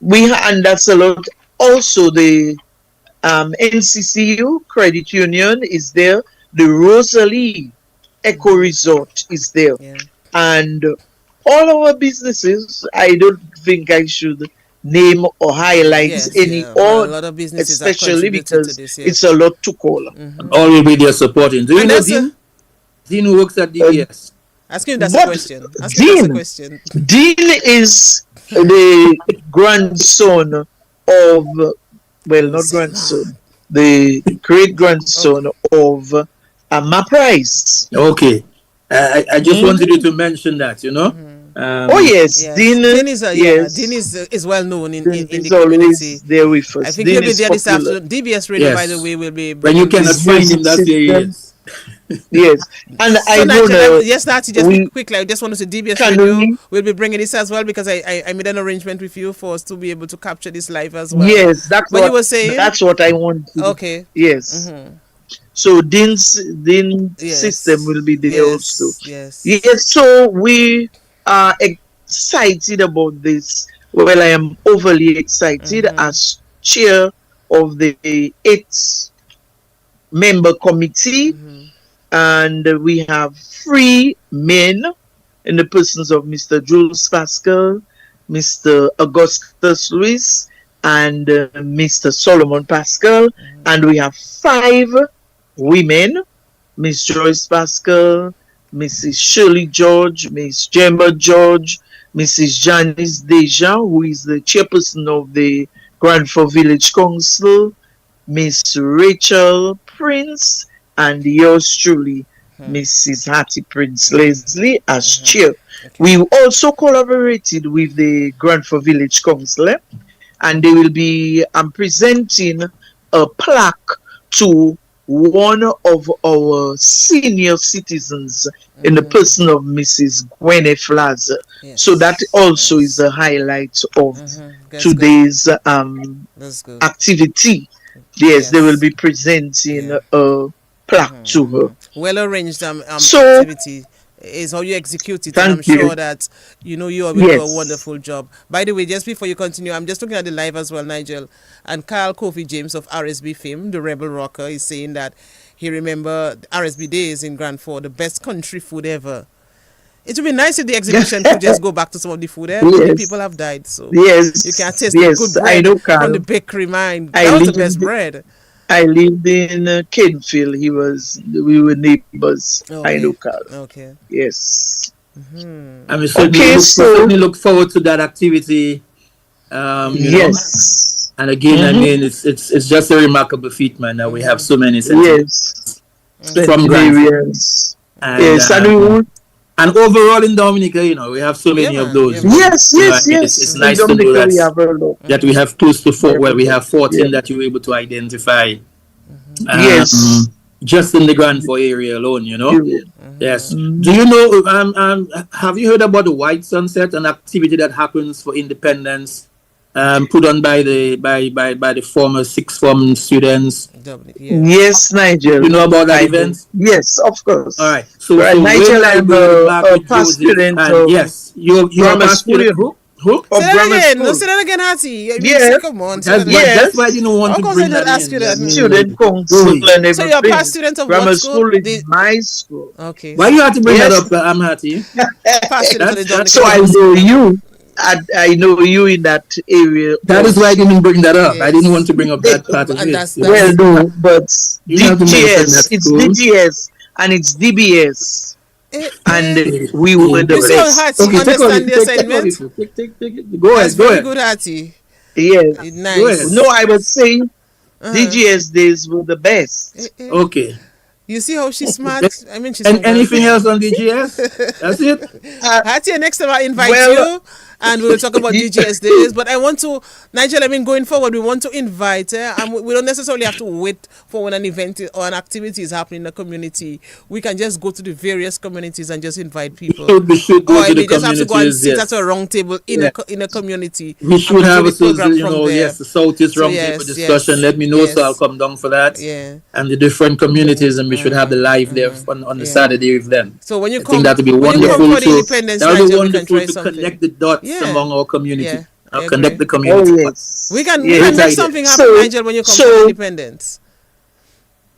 and that's a lot. Also, the NCCU Credit Union is there. The Rosalie Eco Resort is there. Yeah. And all our businesses, I don't think I should name or highlight Yes, any, yeah. Well, or a lot of businesses have especially contributed because to this, yeah. it's a lot to call. All will be there supporting. Do you And know that's Dean? Dean who works at DBS. Ask him that's a But question. Ask him that's a Dean, question. Dean is the grandson of, well, not grandson, the great grandson of Ma Price. Okay. I just wanted you to mention that, you know. Oh yes, Yes. Dean. Dean is Yes, Dean is well known in Dean the is community. always there with us. I think Dean he'll be is there this popular. afternoon. DBS Radio, by Yes. the way, will be When you bringing cannot this. find him, that's where he System. is. Yes, and So I Nigel, know yes, Natty, just we quickly, I just want to say DBS can Radio will be bringing this as well, because I made an arrangement with you for us to be able to capture this live as well. yes, that's But what you were saying? That's what I want. Okay. Yes. So Dean's Yes. system will be there Yes. also. Yes. Yes, so we are excited about this. Well, I am overly excited as chair of the 8-member committee, and we have 3 men in the persons of Mr. Jules Pascal, Mr. Augustus Luis, and Mr. Solomon Pascal, and we have 5 women, Miss Joyce Pascal, Mrs. Shirley George, Miss Gemma George, Mrs. Janice Deja, who is the chairperson of the Granford Village Council, Miss Rachel Prince, and yours truly, Mrs. Hattie Prince Leslie, as chair. We also collaborated with the Granford Village Council, and they will be presenting a plaque to one of our senior citizens in the person of Mrs. Gwyneth Laza. Yes. So that also is a highlight of That's today's That's good. activity. Yes, they will be presenting a plaque to her. Well arranged So- activity. It's how you execute it, and Thank I'm you. sure that you will do a Yes. wonderful job. By the way, just before you continue, I'm just looking at the live as well, Nigel, and Carl Kofi James of RSB fame, the Rebel Rocker, is saying that he remember the RSB days in Grand Fort, the best country food ever. It would be nice if the exhibition could just go back to some of the food there. Many Yes. people have died, so Yes. you can taste the Yes. good I bread know, from the Carl. bakery, man. I That was the lived best bread. I lived in Canefield. We were neighbors. I know, Okay. Carl. Okay. Yes. I mean, Okay, so certainly look forward to that activity. yes. And again, I mean, it's just a remarkable feat, man. That we have so many Yes. from Grand Fort. Centenarians. And, Yes, and we want. and overall in Dominica, we have so many Yeah, of man. those. Yeah, man. Yes, I yes, mean, yes. it's In nice to know Dominica, we have a lot. that we have close to four. Well, we have 14 Yeah. that you were able to identify. Yes. Just in the Grand Fort area alone, Yes. Mm. Do you know? Have you heard about the White Sunset, an activity that happens for independence, put on by the former sixth form students? Dominic, yeah. Yes, Nigel. You know about that I event? do. Yes, of course. All right. So, Right, so Nigel, when I I'm go back a with past Joseph, student and of yes, you're a grammar past school. student. Who? Of Say that grammar again. No, school. say that again, Hattie. I mean, Yeah. say, come on. Say that again. Yes. That's why I didn't want How to come bring they not that ask in. you that? I mean, Student council Go and ahead. everything. So you're a past student of grammar what school? school is my school. Okay. Why you have to bring Yes. that up? I'm happy. Past student for the That's- Dominic. So I know you. I know you in that area. That is why I didn't bring that up. I Yes. didn't want to bring up that part of And it. that's- Well, no, but You have to mention DGS, that it's school. DGS and it's DBS, and Eh, we were the You see how best. Hattie Okay, understand the take assignment? it. Go That's ahead. Go very ahead. good, Hattie. Yes. Nice. ahead. No, I was saying Uh-huh. DGS days were the best. Okay. Okay. You see how she's smart? I mean, she's And from Grand anything Fort. else on DGS? That's it. Hattie, next time I invite Well- you and we'll talk about DGS days. But I want to, Nigel, I mean, going forward, we want to invite, and we don't necessarily have to wait for when an event or an activity is happening in the community. We can just go to the various communities and just invite people. We should go Or to we the just have to go and communities. sit Yes. at a round table in Yeah. in a community. We should and have do a the program from there. yes, the Southeast So Round yes, Table discussion. yes, Let me know, yes. so I'll come down for that. Yeah. And the different communities, and we should have the live there on the Yeah. Saturday with them. So when you I come, think that would be when you come wonderful. for the So independence, that would be Nigel, we can wonderful try to something. connect the dots Yeah. among our community. Yeah, I Connect agree. the community. Oh yes. We can Yes. make idea. something happen, So- Nigel, when you come so- for independence.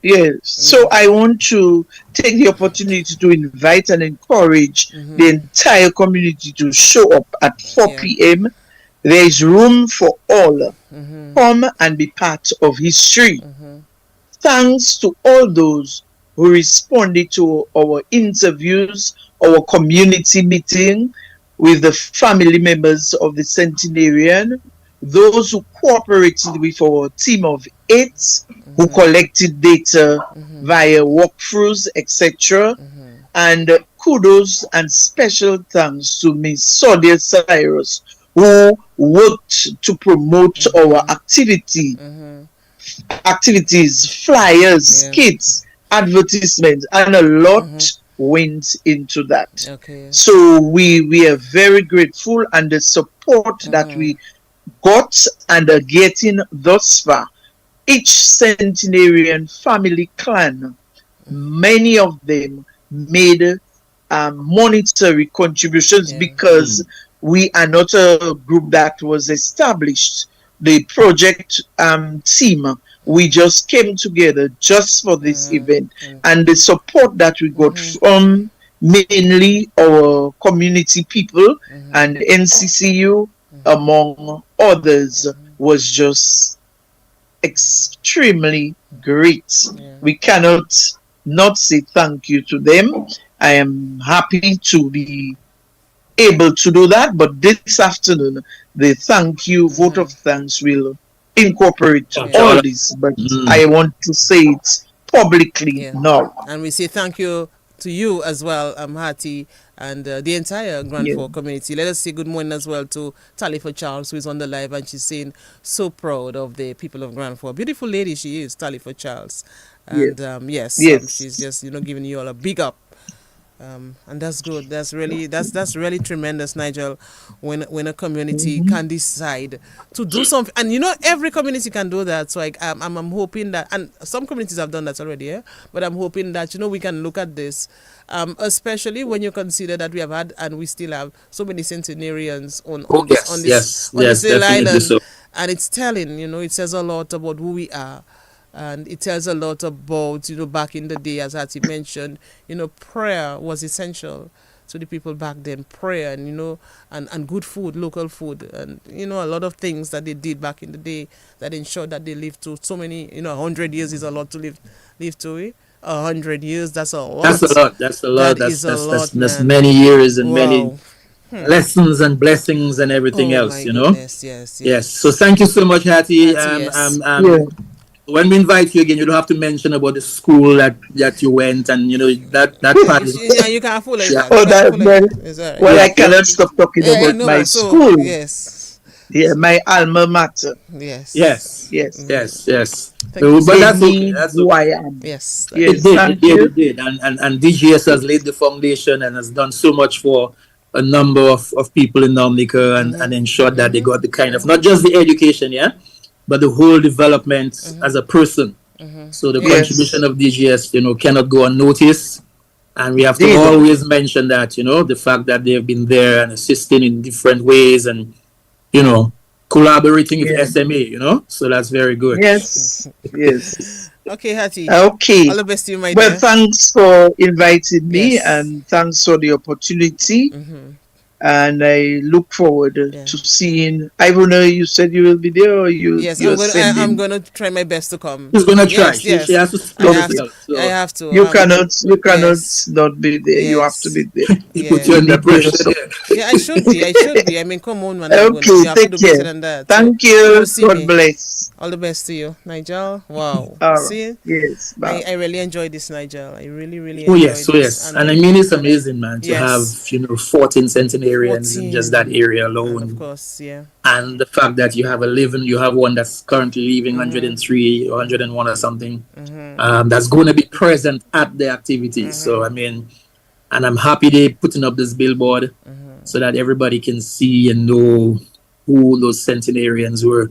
Yes. So I want to take the opportunity to invite and encourage the entire community to show up at 4 Yeah. p.m. There is room for all. Come and be part of history. Thanks to all those who responded to our interviews, our community meeting with the family members of the centenarian, those who cooperated with our team of 8 who collected data via walkthroughs, etc. And kudos and special thanks to Ms. Sodia Cyrus, who worked to promote our activities, flyers, Yeah. kits, advertisements, and a lot went into that. Okay. So we are very grateful, and the support that we got and are getting thus far. Each centenarian family clan, many of them made monetary contributions because we are not a group that was established. The project team, we just came together just for this event, and the support that we got from mainly our community people and NCCU, among others, was just extremely great. We cannot not say thank you to them. I am happy to be able to do that, but this afternoon the thank you vote of thanks will incorporate all this, but I want to say it publicly now. And we say thank you to you as well, Hattie, and the entire Grand Fort community. Let us say good morning as well to Talifa Charles, who is on the live, and she's saying so proud of the people of Grand Fort. Beautiful lady she is, Talifa Charles. And yes, she's just giving you all a big up. And that's good. That's really tremendous, Nigel. When a community can decide to do something, and every community can do that. So I'm hoping that, and some communities have done that already, yeah. But I'm hoping that we can look at this, especially when you consider that we have had and we still have so many centenarians on this little island, so. And it's telling, it says a lot about who we are. And it tells a lot about, back in the day, as Hattie mentioned, prayer was essential to the people back then. Prayer and good food, local food, and, a lot of things that they did back in the day that ensured that they lived to so many, 100 years is a lot to live to. 100 years, that's a lot. That's a lot. That's many years and many lessons and blessings and everything else, Goodness, yes. So thank you so much, Hattie. When we invite you again, you don't have to mention about the school that you went and that part. You can't fool like that. Oh, right. Well, I cannot stop talking about my school. Yes. Yeah, my alma mater. Yes. But that's okay. That's who I am. Yes. It did. And DGS has laid the foundation and has done so much for a number of people in Dominica and ensured that they got the kind of, not just the education, but the whole development as a person. So the contribution of DGS, cannot go unnoticed. And we have to always mention that, the fact that they've been there and assisting in different ways and, collaborating with SMA, so that's very good. Yes. Okay, Hattie. Okay. All the best to you, my dear. Well, thanks for inviting me and thanks for the opportunity. And I look forward to seeing. Ivona, you said you will be there, or you? Yes, I'm going to try my best to come. She's going to try. Yes. She has to. I have to. You cannot not be there. You have to be there. Put you under pressure. I should be. I mean, come on, man. Okay, take care. Thank you. God bless. All the best to you, Nigel. Wow. See? Yes. I really enjoyed this, Nigel. I really enjoyed this. Yes. And I mean, it's amazing, man, to have 14 centenarians in just that area alone. And of course, and the fact that you have one that's currently leaving 103 or 101 or something, that's going to be present at the activity. So I mean, and I'm happy they're putting up this billboard so that everybody can see and know who those centenarians were.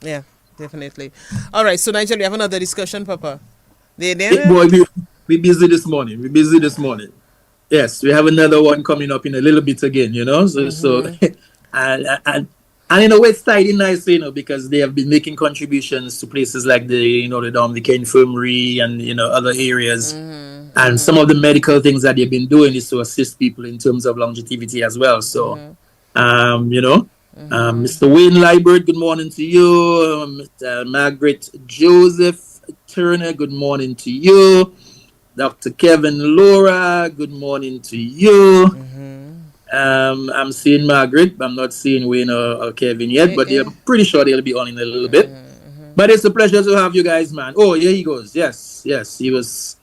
Yeah, definitely. All right, so Nigel, we have another discussion, Papa. Hey, boy, we busy this morning. Yes, we have another one coming up in a little bit again, So and in a way, it's tied in nicely, because they have been making contributions to places like the Dominica Infirmary and other areas, and some of the medical things that they've been doing is to assist people in terms of longevity as well. So, Mr. Wayne Liebert, good morning to you. Margaret Joseph Turner, good morning to you. Dr. Kevin Laura, good morning to you. I'm seeing Margaret, but I'm not seeing Wayne or Kevin yet, but I'm pretty sure they'll be on in a little bit. But it's a pleasure to have you guys, man. Oh, here he goes. Yes. He was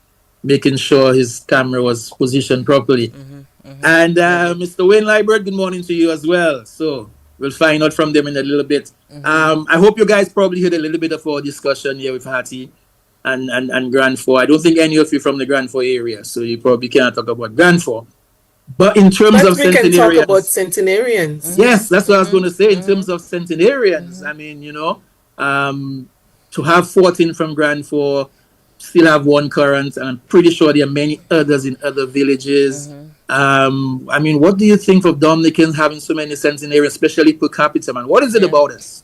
making sure his camera was positioned properly. And Mr. Wayne Liebert, good morning to you as well. So we'll find out from them in a little bit. I hope you guys probably heard a little bit of our discussion here with Hattie and Grand 4. I don't think any of you from the Grand 4 area, so you probably can't talk about Grand 4. But in terms of we can talk about centenarians. Yes, that's what I was going to say. In terms of centenarians, I mean, to have 14 from Grand 4, still have one current, and I'm pretty sure there are many others in other villages. I mean, what do you think of Dominicans having so many centenarians, especially per capita, man? What is it about us?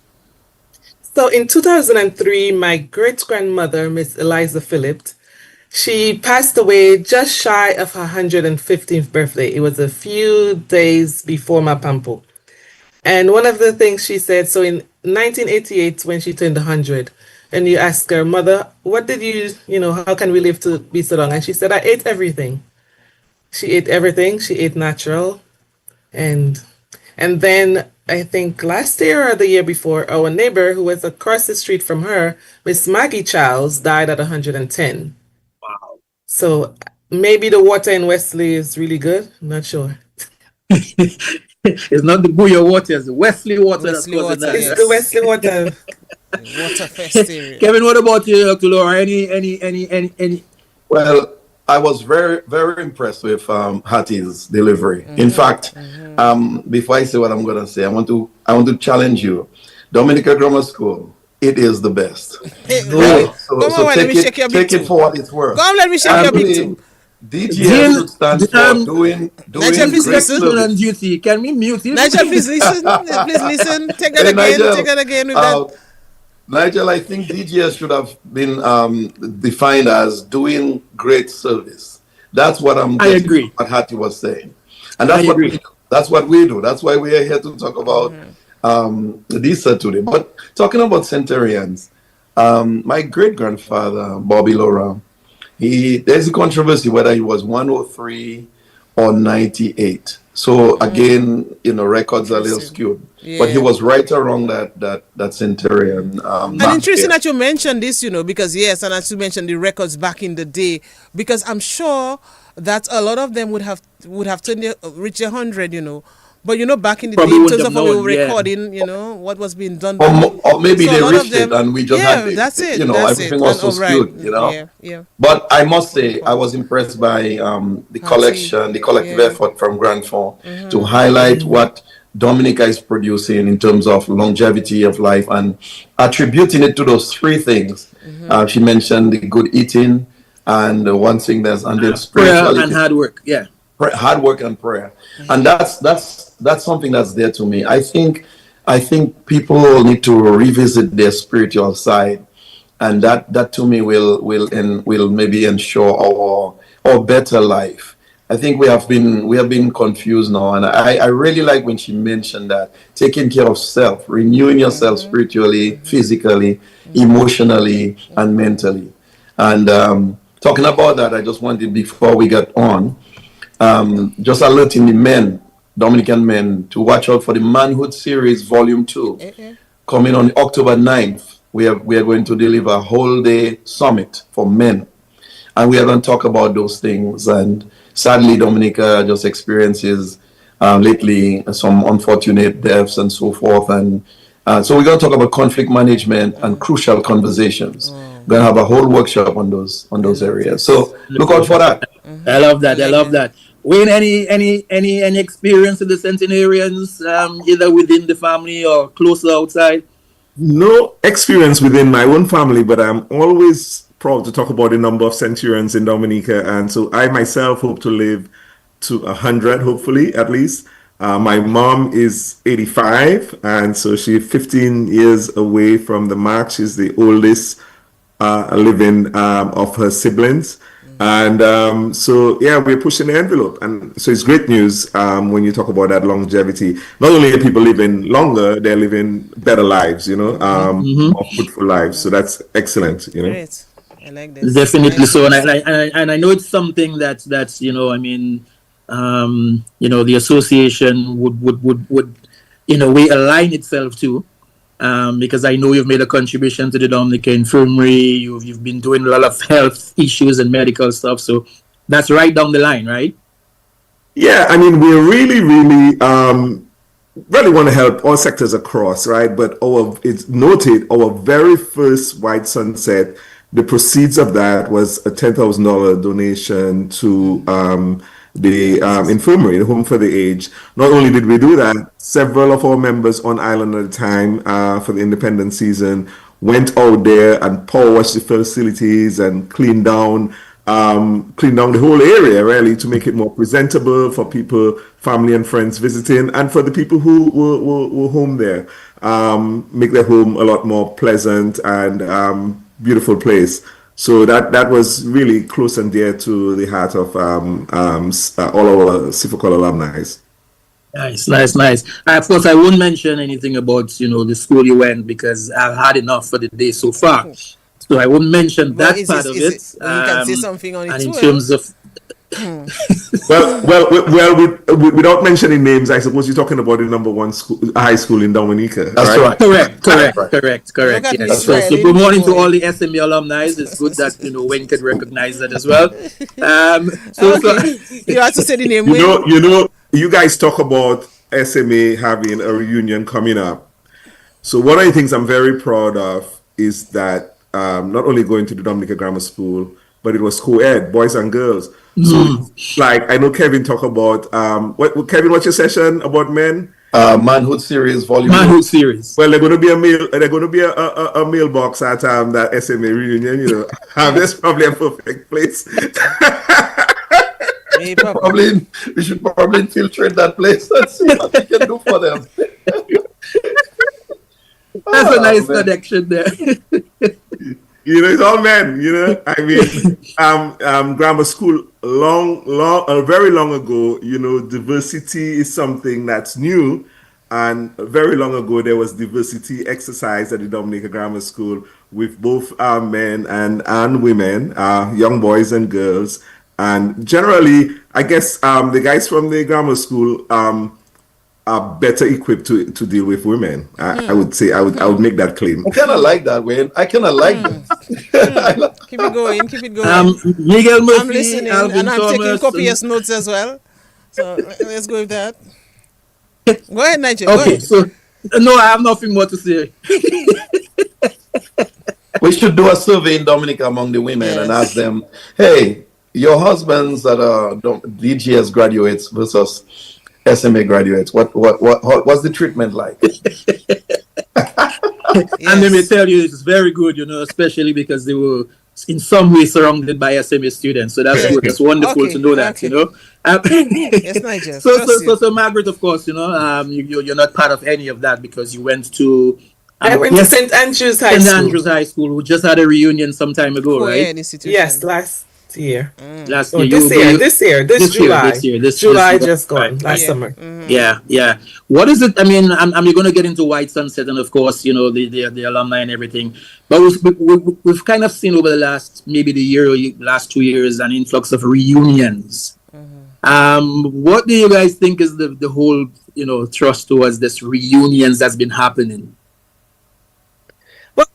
So in 2003, my great-grandmother, Miss Eliza Phillips, she passed away just shy of her 115th birthday. It was a few days before Mapampo. And one of the things she said, so in 1988, when she turned 100, and you ask her, Mother, what did how can we live to be so long? And she said, I ate everything. She ate everything. She ate natural. And then I think last year or the year before, our neighbor who was across the street from her, Miss Maggie Charles, died at 110. Wow. So maybe the water in Wesley is really good. I'm not sure. It's not the Booyah water, it's the Wesley water. It's the Wesley water. Water fest area. Kevin, what about you, Dr. Laura? Any? Well, I was very, very impressed with Hattie's delivery. In fact, before I say what I'm gonna say, I want to challenge you. Dominica Grammar School, it is the best. Really? So, Come on, let me shake your big take it two. for what it's worth. Come on, let me shake your big two. DGS should stand for doing Nigel, please great listen. service. duty. Can we mute him? Nigel, please listen. Please listen. Take that Hey, again. Nigel, Take that again with that. Nigel, I think DGS should have been defined as doing great service. That's what I agree. what Hattie was saying. And that's what we do. That's what we do. That's why we are here to talk about this today. But talking about centenarians, my great-grandfather, Bobby Laura, there's a controversy whether he was 103 or 98. So again, records are a little skewed. Yeah. But he was right around that centurion. And interesting that you mentioned this, because yes, and as you mentioned the records back in the day, because I'm sure that a lot of them would have reached 100, But back in the day, in terms of how we were recording, what was being done. Or maybe they reached it and we just had that's it. Everything was so skewed, Yeah. But I must say, I was impressed by the collective effort from Grand Fond to highlight what Dominica is producing in terms of longevity of life and attributing it to those three things. She mentioned the good eating and one thing and prayer and hard work. Yeah. Hard work and prayer. And that's something that's there to me. I think people need to revisit their spiritual side, and that to me will maybe ensure our better life. I think we have been confused now, and I really like when she mentioned that taking care of self, renewing yourself spiritually, physically, emotionally, and mentally. And talking about that, I just wanted, before we get on, just alerting the men, Dominican men, to watch out for the Manhood Series Volume 2. Coming on October 9th, we are going to deliver a whole day summit for men. And we are going to talk about those things. And sadly, Dominica just experiences lately some unfortunate deaths and so forth. And so we're going to talk about conflict management and crucial conversations. We're going to have a whole workshop on those areas. So look out for that. I love that. Wayne, any experience with the centenarians, either within the family or closer outside? No experience within my own family, but I'm always proud to talk about the number of centurions in Dominica, and so I myself hope to live to 100, hopefully, at least. My mom is 85, and so she's 15 years away from the mark. She's the oldest living of her siblings. And so, yeah, we're pushing the envelope. And so it's great news when you talk about that longevity. Not only are people living longer, they're living better lives, more fruitful lives. So that's excellent, Great. I like this. Definitely so. And I know it's something that's the association would in a way align itself to. Because I know you've made a contribution to the Dominica Infirmary. You've been doing a lot of health issues and medical stuff. So that's right down the line, right? Yeah, I mean, we really want to help all sectors across, right? But it's noted our very first White Sunset, the proceeds of that was a $10,000 donation to the infirmary, the home for the aged. Not only did we do that, several of our members on island at the time for the independent season went out there and power washed the facilities and cleaned down the whole area, really, to make it more presentable for people, family and friends visiting, and for the people who were home there, make their home a lot more pleasant and beautiful place. So that was really close and dear to the heart of all our Sifokol alumni. Nice. Of course, I won't mention anything about the school you went because I've had enough for the day so far. So I won't mention that part of it. You can say something on it and too. in terms of well, without mentioning names, I suppose you're talking about the number one high school in Dominica. That's right. Correct. Yes. So good morning to all the SME alumni. It's good that Wayne could recognize that as well. You have to say the name. You guys talk about SMA having a reunion coming up. So one of the things I'm very proud of is that not only going to the Dominica Grammar School, but it was co-ed, boys and girls. So like I know Kevin talk about Kevin, what's your session about men? Manhood series, volume. Manhood series. Well, they're going to be a mailbox at that SMA reunion. You know, that's probably a perfect place. We should probably infiltrate that place and see what we can do for them. That's a nice connection there. You know, it's all men. You know, I mean, grammar school very long ago. You know, diversity is something that's new, and very long ago there was diversity exercise at the Dominica Grammar School with both men and women, young boys and girls, and generally, I guess the guys from the grammar school are better equipped to deal with women. I would say I would make that claim. I kind of like that, Wayne. I kind of like that. Keep it going. Keep it going. Miguel Murphy, I'm listening, Alvin and I'm Thomas, taking copious notes as well. So let's go with that. Go ahead, Nigel. Okay, so no, I have nothing more to say. We should do a survey in Dominica among the women and ask them, hey, your husbands that are DGS graduates versus SMA graduates, what's the treatment like? And let me tell you, it's very good, you know, especially because they were in some way surrounded by SMA students. So that's good. It's wonderful to know that, you know. Yes, Nigel. So Margaret, of course, you know, you're not part of any of that because you went to I went to St. Andrew's High School. St. Andrew's High School. We just had a reunion some time ago, right? Yes, last year. Last year. This July. This July just gone. Last summer. Yeah. What is it? I mean, I'm going to get into White Sunset and, of course, you know, the alumni and everything. But we've kind of seen over the last 2 years an influx of reunions. What do you guys think is the whole, you know, thrust towards this reunions that's been happening? Well,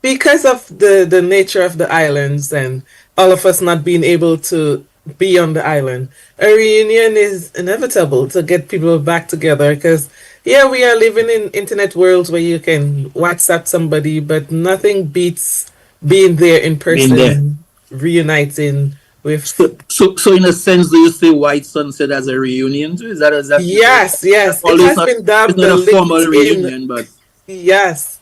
because of the nature of the islands and all of us not being able to be on the island, a reunion is inevitable to get people back together because, we are living in internet worlds where you can WhatsApp somebody, but nothing beats being there in person, reuniting with... So in a sense, do you say White Sunset as a reunion? Is that yes. It has been dubbed a formal reunion, but... Yes.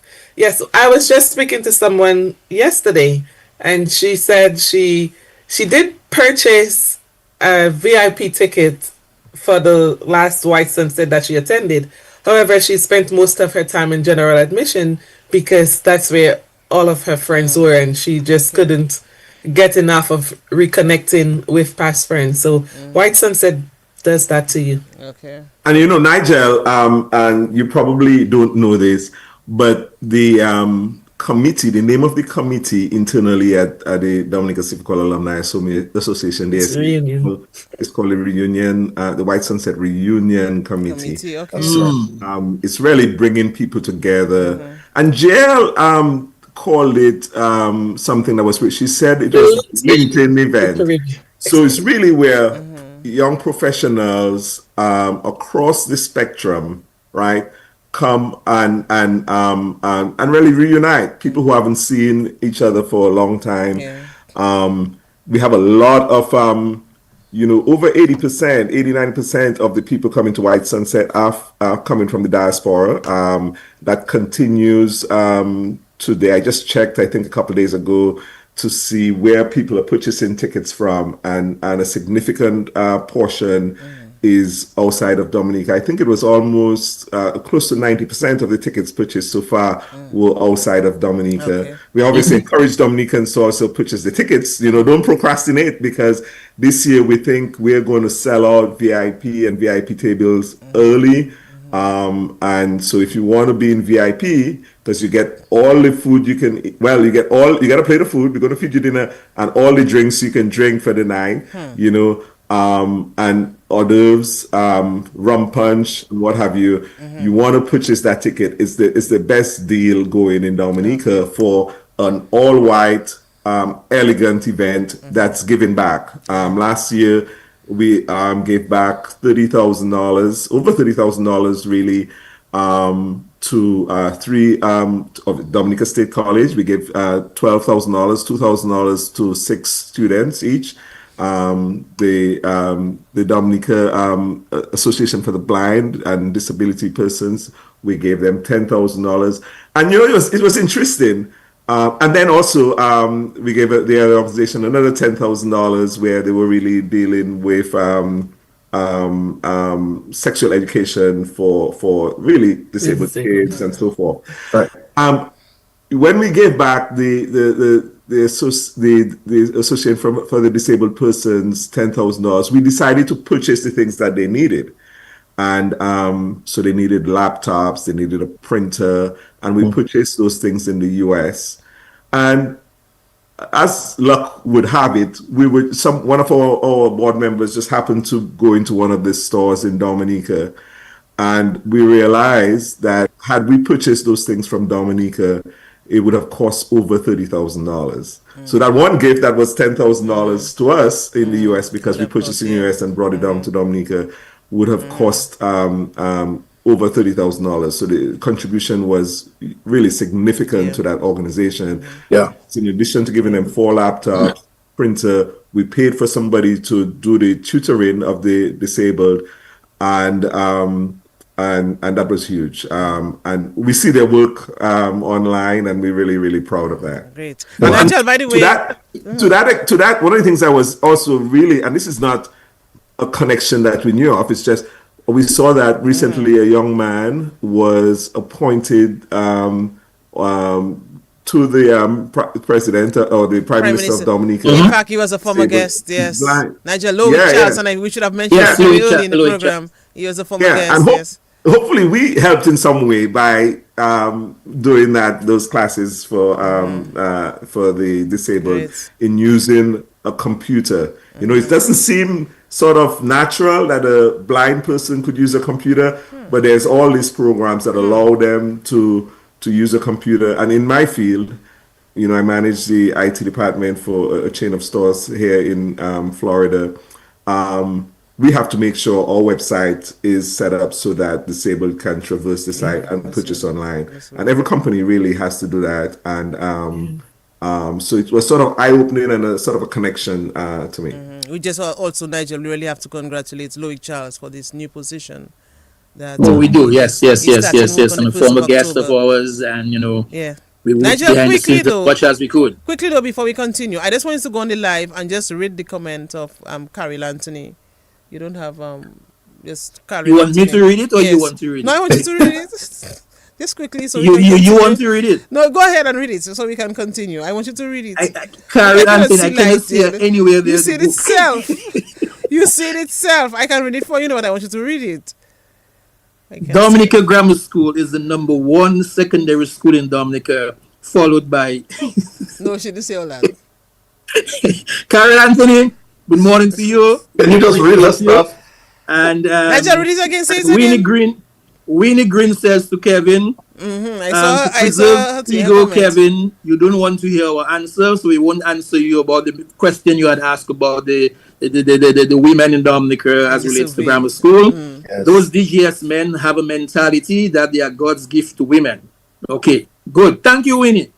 I was just speaking to someone yesterday, and she said she did purchase a VIP ticket for the last White Sunset that she attended. However, she spent most of her time in general admission because that's where all of her friends were, and she just couldn't get enough of reconnecting with past friends. So White Sunset does that to you. Okay. And you know, Nigel, and you probably don't know this, but the committee, the name of the committee internally at the Dominica Civic Alumni Association, it's called a reunion, the White Sunset Reunion Committee. Okay. So, it's really bringing people together. And JL called it something that was, she said it was a LinkedIn event. So it's really where young professionals across the spectrum, right, come and really reunite people who haven't seen each other for a long time. We have a lot of over 80%, 89% of the people coming to White Sunset are coming from the diaspora. That continues today. I just checked, I think a couple of days ago, to see where people are purchasing tickets from, and a significant portion is outside of Dominica. I think it was almost close to 90% of the tickets purchased so far were outside of Dominica. We obviously encourage Dominicans to also purchase the tickets. Don't procrastinate, because this year we think we're going to sell out VIP and VIP tables early. And so if you want to be in VIP, because you get all the food you can eat, you get a plate of food, we're going to feed you dinner, and all the drinks you can drink for the night, and hors d'oeuvres, rum punch, and what have you. You want to purchase that ticket. It's the best deal going in Dominica for an all-white, elegant event that's giving back. Last year, we gave back $30,000, over $30,000 really, to three of Dominica State College. We gave $12,000, $2,000 to 6 students each. The Dominica Association for the Blind and Disability Persons, we gave them $10,000. And it was interesting. And then also we gave the other organization another $10,000 where they were really dealing with sexual education for really disabled kids and so forth. Right. When we gave back the Association for the Disabled Persons $10,000, we decided to purchase the things that they needed. And so they needed laptops, they needed a printer, and we purchased those things in the US. And as luck would have it, one of our board members just happened to go into one of the stores in Dominica, and we realized that had we purchased those things from Dominica, it would have cost over $30,000. So that one gift that was $10,000 to us in the US, because we purchased in the US and brought it down to Dominica, would have cost over $30,000. So the contribution was really significant to that organization. Yeah. So in addition to giving them 4 laptops, printer, we paid for somebody to do the tutoring of the disabled, and that was huge. And we see their work online, and we're really, really proud of that. Great. And Nigel, by the way, to that, one of the things that was also really, and this is not a connection that we knew of, it's just we saw that recently a young man was appointed to the president or the Prime Minister of Dominica. In fact, he was a former guest, yes. Nigel Louis Charles, and we should have mentioned him early in the program. He was a former guest, and yes. Hopefully we helped in some way by doing those classes for the disabled in using a computer. You know, it doesn't seem sort of natural that a blind person could use a computer, but there's all these programs that allow them to use a computer. And in my field, you know, I manage the IT department for a chain of stores here in Florida. We have to make sure our website is set up so that disabled can traverse the site and purchase online. And every company really has to do that. And so it was sort of eye-opening and a sort of a connection to me. We just also, Nigel, we really have to congratulate Louis Charles for this new position. We do, yes. I'm a former guest of ours, and, you know, we worked Nigel, behind the scenes as much as we could. Quickly, though, before we continue, I just wanted to go on the live and just read the comment of Carol Anthony. You don't have, just Carol You want Anthony. me to read it, or you want to read it? No, I want you to read it. Just quickly, so you want to read it? No, go ahead and read it so we can continue. I want you to read it. Carol Anthony, I cannot see it anywhere. You see it itself. You see it itself. I can read it for you, but I want you to read it. Dominica Grammar School is the #1 secondary school in Dominica, followed by... No, she didn't say all that. Carol Anthony, good morning to you. Can you just read that stuff? And Nigel, read it again. Say it again. Winnie Green says to Kevin, I saw ego, Kevin, you don't want to hear our answer, so we won't answer you about the question you had asked about the women in Dominica as relates to grammar school. Yes. Those DGS men have a mentality that they are God's gift to women. Okay, good. Thank you, Winnie.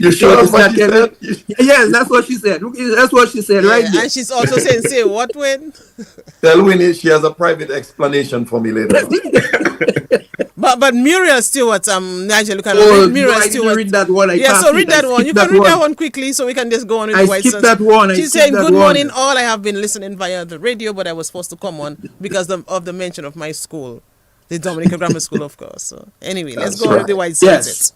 You sure that's what she said? Yes, that's what she said. That's what she said, right there. And she's also saying, say what when? Tell Winnie she has a private explanation for me later on. But Muriel Stewart, Nigel, you can read Muriel Stewart. Read that one. So read that one. You can read that one quickly so we can just go on with the White Skipped that one. She's saying, good morning all. I have been listening via the radio, but I was forced to come on because of the mention of my school, the Dominica Grammar School, of course. So anyway, let's go on with the White Sunset. Yes.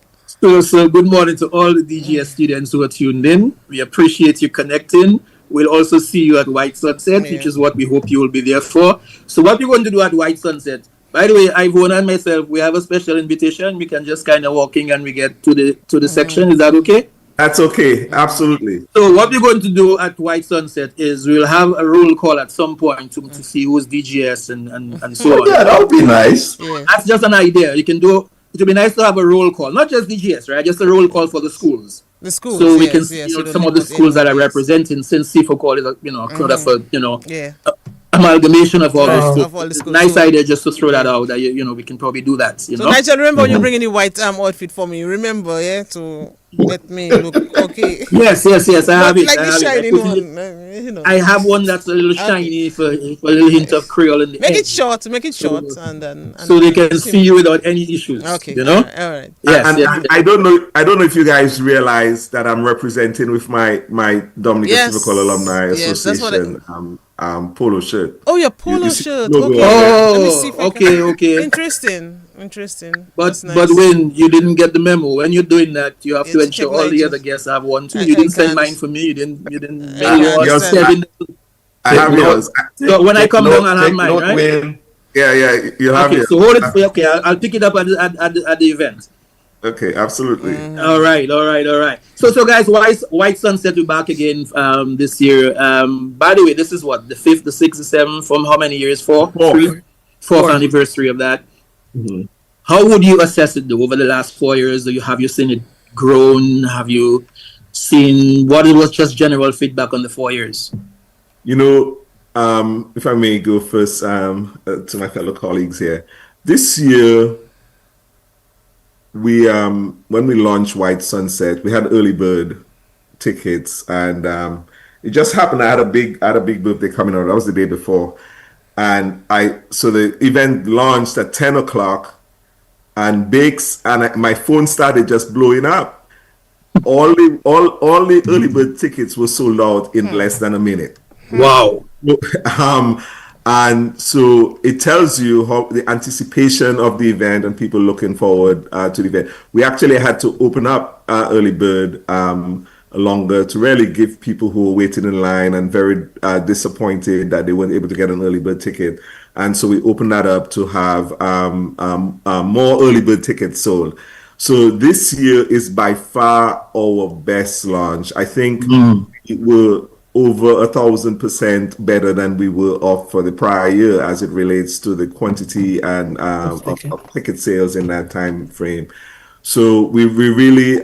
So good morning to all the DGS students who are tuned in. We appreciate you connecting. We'll also see you at White Sunset, which is what we hope you will be there for. So what we're going to do at White Sunset, by the way, Ivona and myself, we have a special invitation. We can just kind of walk in and we get to the section. Is that okay? That's okay. Absolutely. So what we're going to do at White Sunset is we'll have a roll call at some point to see who's DGS and so on. Yeah, that would be nice. Yeah. That's just an idea. You can do. It would be nice to have a roll call, not just DGS, right? Just a roll call for the schools. The schools, so we can see some of the schools that are representing, since CFO call is, kind of a amalgamation of all this. Of all the schools. Nice So- idea just to throw that out. That we can probably do that. So Nigel, remember when you bring any white outfit for me? Remember, yeah, to let me look okay. Yes. I have it. Like I the have it. shining one, you know. I have one that's a little shiny for a little hint of Creole in the Make end. it short, and then So they can see you without any issues. Okay, You know? all right. Yes, And yes. I don't know if you guys realize that I'm representing with my Dominica Yes. Civical Alumni Yes, that's what Association polo shirt. Oh, your polo You see shirt. the logo Okay. on there? Let me see if I can- Okay. Interesting. But That's nice. but when you didn't get the memo, when you're doing that, you have to It's ensure all the technology. other guests have one too. I- You I didn't send can't. mine for me. You didn't I mail can't yours. understand. I have Take yours. So when I come down, I'll have Take mine, note, right? Wayne. Yeah, you have Okay, it. so hold it. Okay, I'll pick it up at the event. Okay, absolutely. All right. So guys, White Sunset, we're back again this year. By the way, this is what, the 5th, the 6th, the 7th, from how many years? Fourth anniversary of that. Mhm. How would you assess it though over the last 4 years? Have you seen it grown? Have you seen what it was, just general feedback on the 4 years? You know, if I may go first to my fellow colleagues here. This year, we when we launched White Sunset, we had early bird tickets, and it just happened. I had a big birthday coming out. That was the day before, and so the event launched at 10 o'clock, and my phone started just blowing up. All the early bird tickets were sold out in less than a minute. Wow. And so it tells you how the anticipation of the event and people looking forward to the event. We actually had to open up early bird longer to really give people who were waiting in line and very disappointed that they weren't able to get an early bird ticket. And so we opened that up to have more early bird tickets sold. So this year is by far our best launch. I think it will over 1,000% better than we were off for the prior year as it relates to the quantity and of ticket sales in that time frame. So we really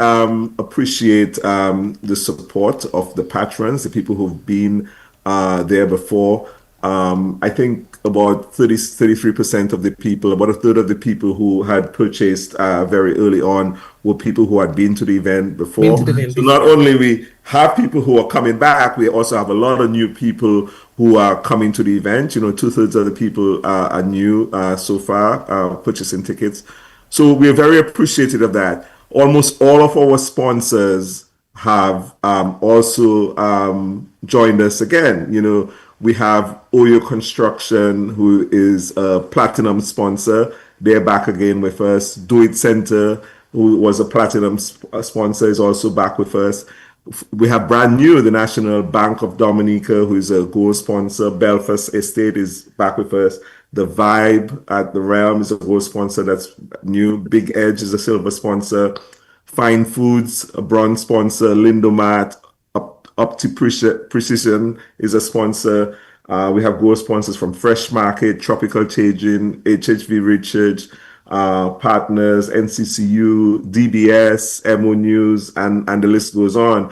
appreciate the support of the patrons, the people who've been there before. I think about 33% of the people, about a third of the people who had purchased very early on were people who had been to the event before. So not only we have people who are coming back, we also have a lot of new people who are coming to the event. You know, 2/3 of the people are new so far, purchasing tickets. So we're very appreciative of that. Almost all of our sponsors have also joined us again. You know, we have Oyo Construction, who is a platinum sponsor. They're back again with us. Do It Center, who was a platinum sponsor, is also back with us. We have brand new, the National Bank of Dominica, who is a gold sponsor. Belfast Estate is back with us. The Vibe at the Realm is a gold sponsor that's new. Big Edge is a silver sponsor. Fine Foods, a bronze sponsor. Lindomat, Precision is a sponsor. We have gold sponsors from Fresh Market, Tropical Changing, HHV Research, Partners, NCCU, DBS, MO News, and the list goes on.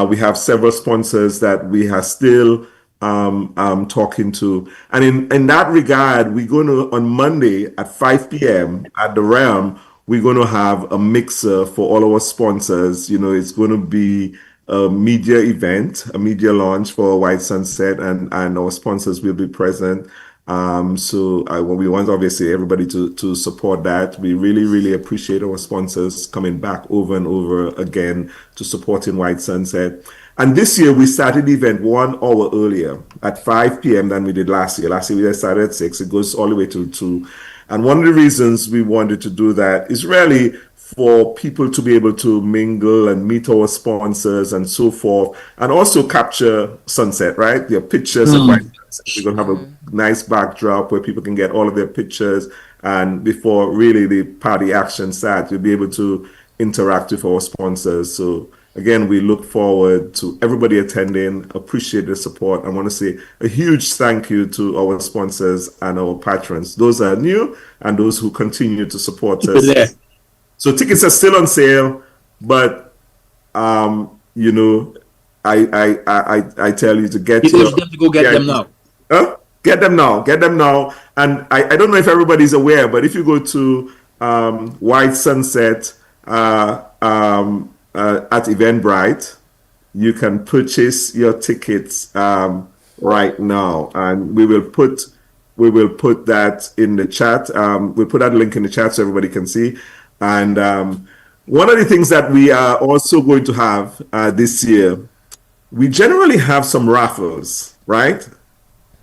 We have several sponsors that we are still talking to. And in that regard, we're going to, on Monday at 5 p.m. at the Realm, we're going to have a mixer for all our sponsors. You know, it's going to be a media event, a media launch for White Sunset, and our sponsors will be present. We want obviously everybody to support that. We really appreciate our sponsors coming back over and over again to supporting White Sunset. And this year we started the event 1 hour earlier at 5 p.m. than we did last year. Last year we started at 6. It goes all the way to 2. And one of the reasons we wanted to do that is really for people to be able to mingle and meet our sponsors and so forth, and also capture sunset, right? Their pictures of White Sunset. We're going to have a nice backdrop where people can get all of their pictures, and before really the party action starts, we'll be able to interact with our sponsors. So again, we look forward to everybody attending, appreciate the support. I want to say a huge thank you to our sponsors and our patrons, those are new and those who continue to support us. So tickets are still on sale, but you know, I tell you to get them to go get them now. Get them now. Get them now. And I don't know if everybody's aware, but if you go to White Sunset at Eventbrite, you can purchase your tickets right now, and we will put that in the chat. We'll put that link in the chat so everybody can see. And one of the things that we are also going to have this year, we generally have some raffles, right?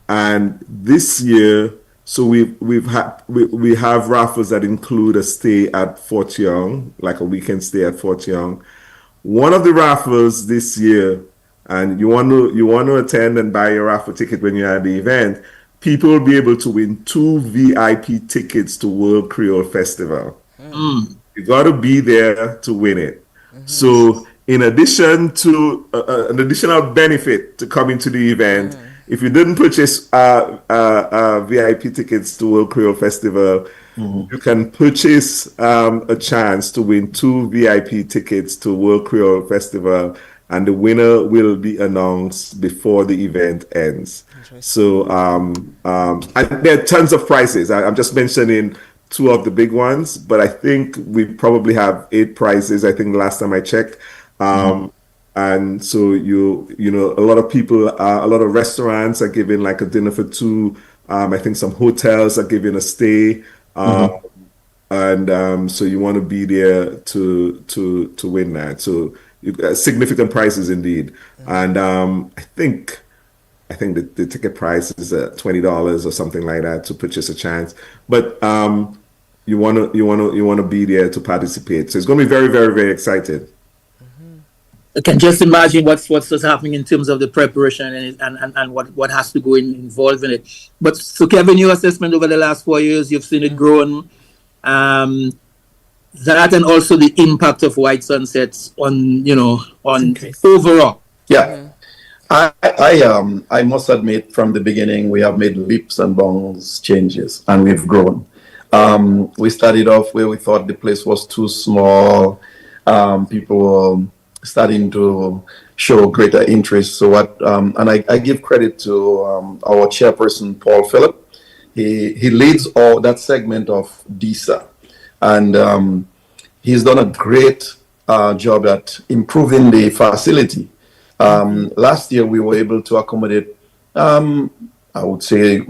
And this year, so we have raffles that include a stay at Fort Young, like a weekend stay at Fort Young. One of the raffles this year, and you want to attend and buy your raffle ticket when you're at the event, people will be able to win 2 VIP tickets to World Creole Festival. You got to be there to win it. So in addition to an additional benefit to coming to the event, if you didn't purchase VIP tickets to World Creole Festival, you can purchase a chance to win 2 VIP tickets to World Creole Festival, and the winner will be announced before the event ends. So and there are tons of prizes. I'm just mentioning 2 of the big ones, but I think we probably have 8 prizes. I think the last time I checked. And so you know, a lot of people, a lot of restaurants are giving like a dinner for 2. I think some hotels are giving a stay. And so you want to be there to win that. So significant prizes indeed. And I think the ticket price is $20 or something like that to purchase a chance. But you want to be there to participate. So it's going to be very, very, very exciting. I can just imagine what's happening in terms of the preparation and what has to go involved in it. But so Kevin, your assessment over the last 4 years, you've seen it grown. That and also the impact of White Sunsets on overall. Yeah. I must admit from the beginning we have made leaps and bounds changes, and we've grown. We started off where we thought the place was too small. People were starting to show greater interest. So and I give credit to our chairperson, Paul Phillip. He leads all that segment of DISA, and he's done a great job at improving the facility. Last year we were able to accommodate, I would say,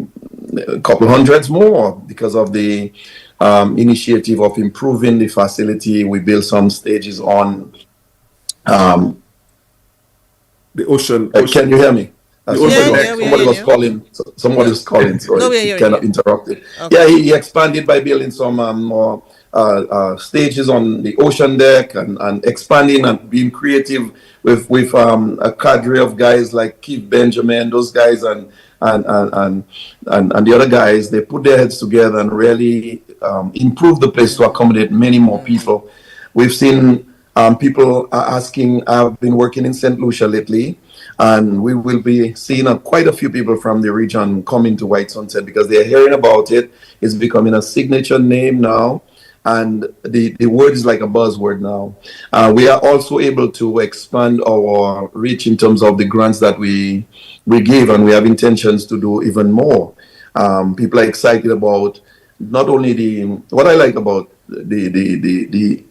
a couple hundreds more because of the initiative of improving the facility. We built some stages on the ocean. Can you hear me? Somebody was calling. Somebody was calling. Sorry, No, kind of interrupted. Okay. Yeah, he expanded by building some more stages on the ocean deck and expanding and being creative with a cadre of guys like Keith Benjamin, those guys and the other guys. They put their heads together and really improve the place to accommodate many more people. We've seen people are asking. I've been working in St. Lucia lately, and we will be seeing quite a few people from the region coming to White Sunset because they're hearing about it. It's becoming a signature name now, and the word is like a buzzword now. We are also able to expand our reach in terms of the grants that we give, and we have intentions to do even more. People are excited about not only what I like about the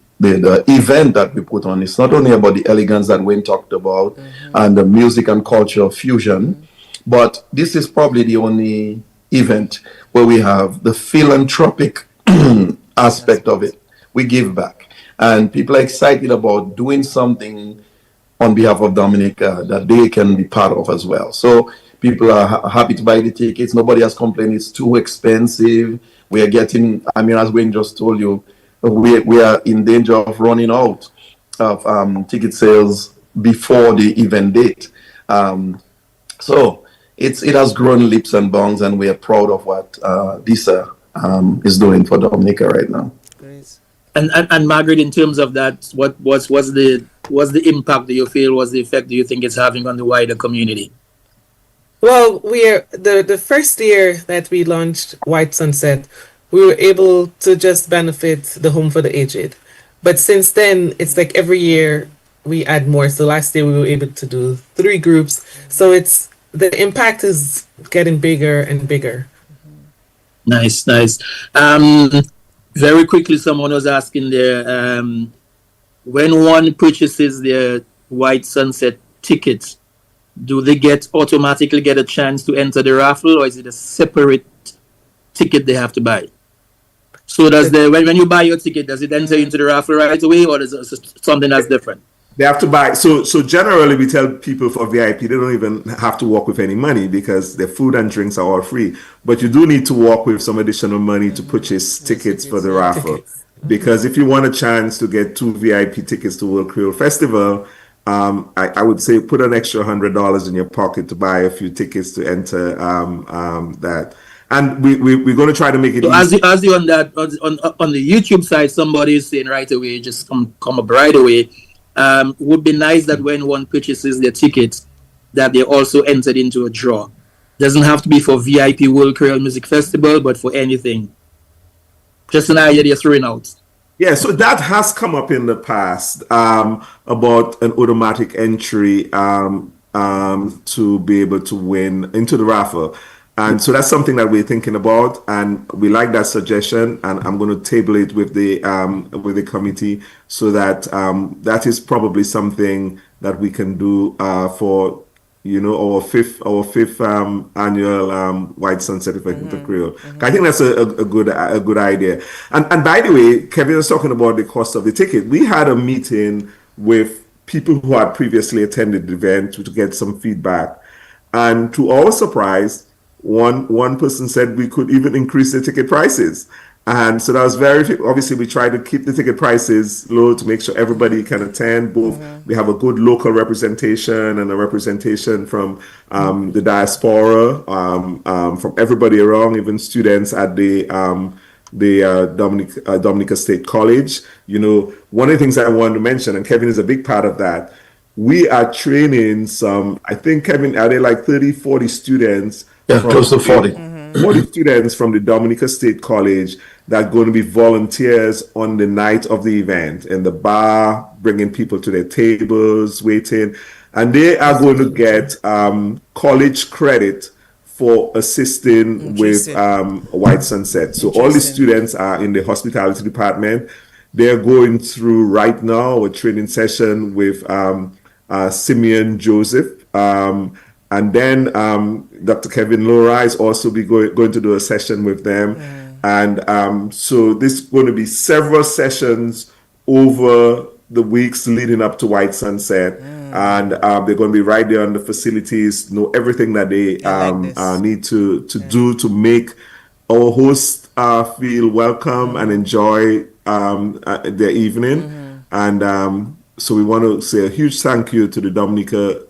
event that we put on. It's not only about the elegance that Wayne talked about and the music and culture fusion, but this is probably the only event where we have the philanthropic aspect of it. We give back, and people are excited about doing something on behalf of Dominica that they can be part of as well. So people are happy to buy the tickets. Nobody has complained it's too expensive. We are getting, as Wayne just told you, we are in danger of running out of ticket sales before the event date. So it has grown leaps and bounds, and we are proud of what DISA is doing for Dominica right now. Great. And Margaret, in terms of that, what was the impact do you feel was the effect do you think it's having on the wider community? Well, we are the first year that we launched White Sunset, we were able to just benefit the Home for the Aged. But since then, it's every year we add more. So last year we were able to do 3 groups. So it's the impact is getting bigger and bigger. Nice. Very quickly, someone was asking there, when one purchases their White Sunset tickets, do they automatically get a chance to enter the raffle, or is it a separate ticket they have to buy? So when you buy your ticket, does it enter into the raffle right away, or is it something that's different? They have to buy. So generally, we tell people for VIP they don't even have to walk with any money because their food and drinks are all free. But you do need to walk with some additional money to purchase tickets for the raffle. Because if you want a chance to get 2 VIP tickets to World Creole Festival, I would say put an extra $100 in your pocket to buy a few tickets to enter that. And we're going to try to make it easy. As you on the YouTube side, somebody is saying right away, just come up right away. Would be nice that when one purchases their tickets, that they also entered into a draw. Doesn't have to be for VIP World Creole Music Festival, but for anything. Just an idea they're throwing out. Yeah, so that has come up in the past about an automatic entry to be able to win into the raffle. And so that's something that we're thinking about, and we like that suggestion. And I'm going to table it with the committee so that that is probably something that we can do for our fifth annual White Sunset Event in Creole. I think that's a good idea. And by the way, Kevin was talking about the cost of the ticket. We had a meeting with people who had previously attended the event to get some feedback, and to our surprise, one person said we could even increase the ticket prices. And so that was obviously we try to keep the ticket prices low to make sure everybody can attend. Both we have a good local representation and a representation from the diaspora, from everybody around, even students at the Dominica State College. One of the things I wanted to mention, and Kevin is a big part of that, we are training some, I think, Kevin, are there like 30, 40 students? Yeah, close to 40. 40 students from the Dominica State College that are going to be volunteers on the night of the event in the bar, bringing people to their tables, waiting. And they are going to get college credit for assisting with White Sunset. So all the students are in the hospitality department. They're going through right now a training session with Simeon Joseph. And then Dr. Kevin Lora is also going to do a session with them. And so this is going to be several sessions over the weeks leading up to White Sunset. And they're going to be right there on the facilities, know everything that they need to do to make our hosts feel welcome and enjoy their evening. And so we want to say a huge thank you to the Dominica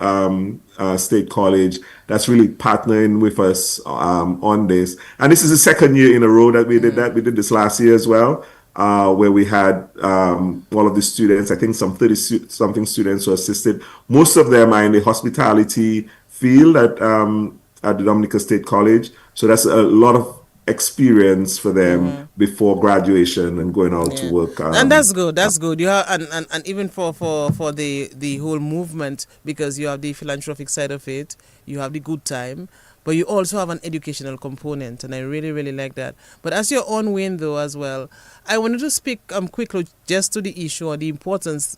State College that's really partnering with us on this. And this is the second year in a row that we did that. We did this last year as well, where we had all of the students, I think some 30-something students who assisted. Most of them are in the hospitality field at the Dominica State College. So that's a lot of experience for them before graduation and going out to work. And that's good. That's good. You have and even for the whole movement, because you have the philanthropic side of it, you have the good time, but you also have an educational component, and I really, really like that. But as your own win though as well, I wanted to speak quickly just to the issue or the importance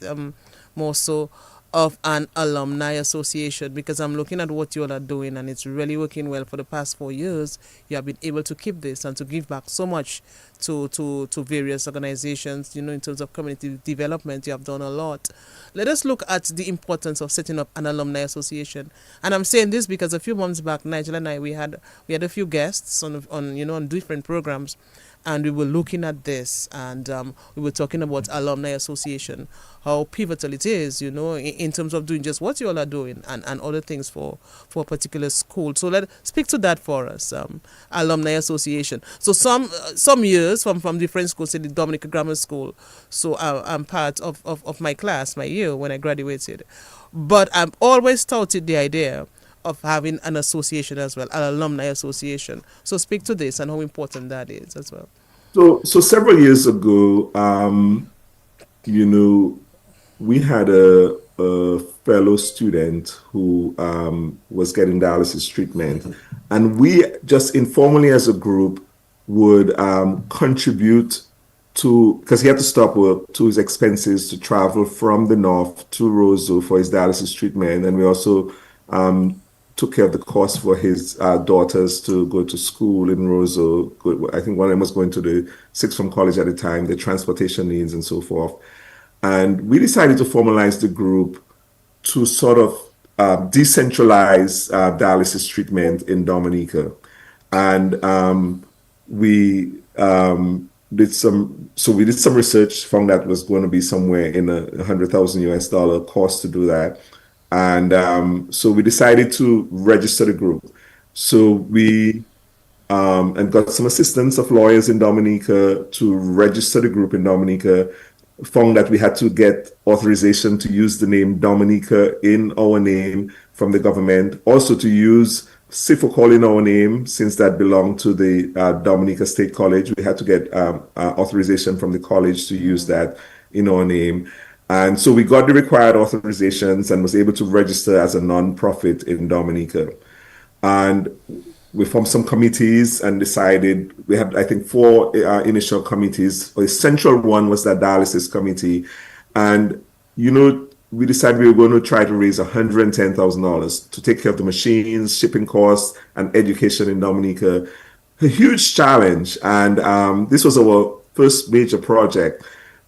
more so of an alumni association, because I'm looking at what you all are doing and it's really working well. For the past 4 years, you have been able to keep this and to give back so much to various organizations. In terms of community development, you have done a lot. Let us look at the importance of setting up an alumni association. And I'm saying this because a few months back, Nigel and I, we had a few guests on different programs, and we were looking at this, and we were talking about alumni association, how pivotal it is, in terms of doing just what you all are doing and other things for a particular school. So let's speak to that for us, alumni association. So some years from different schools, say the Dominica Grammar School. So I'm part of my class, my year when I graduated. But I've always touted the idea of having an association as well, an alumni association. So speak to this and how important that is as well. So several years ago, we had a a fellow student who was getting dialysis treatment. And we just informally as a group would contribute to, because he had to stop work, to his expenses to travel from the north to Roseau for his dialysis treatment. And we also took care of the cost for his daughters to go to school in Roseau. I think one of them was going to the sixth form college at the time, the transportation needs and so forth. And we decided to formalize the group to sort of decentralize dialysis treatment in Dominica. And we did some research, found that was going to be somewhere in $100,000 cost to do that. And so we decided to register the group. So we and got some assistance of lawyers in Dominica to register the group in Dominica. Found that we had to get authorization to use the name Dominica in our name from the government. Also to use Sifokol in our name, since that belonged to the Dominica State College. We had to get authorization from the college to use that in our name. And so we got the required authorizations and was able to register as a non-profit in Dominica. And we formed some committees and decided, we had, I think, 4 initial committees. The central one was the dialysis committee. And, we decided we were going to try to raise $110,000 to take care of the machines, shipping costs, and education in Dominica. A huge challenge. And this was our first major project.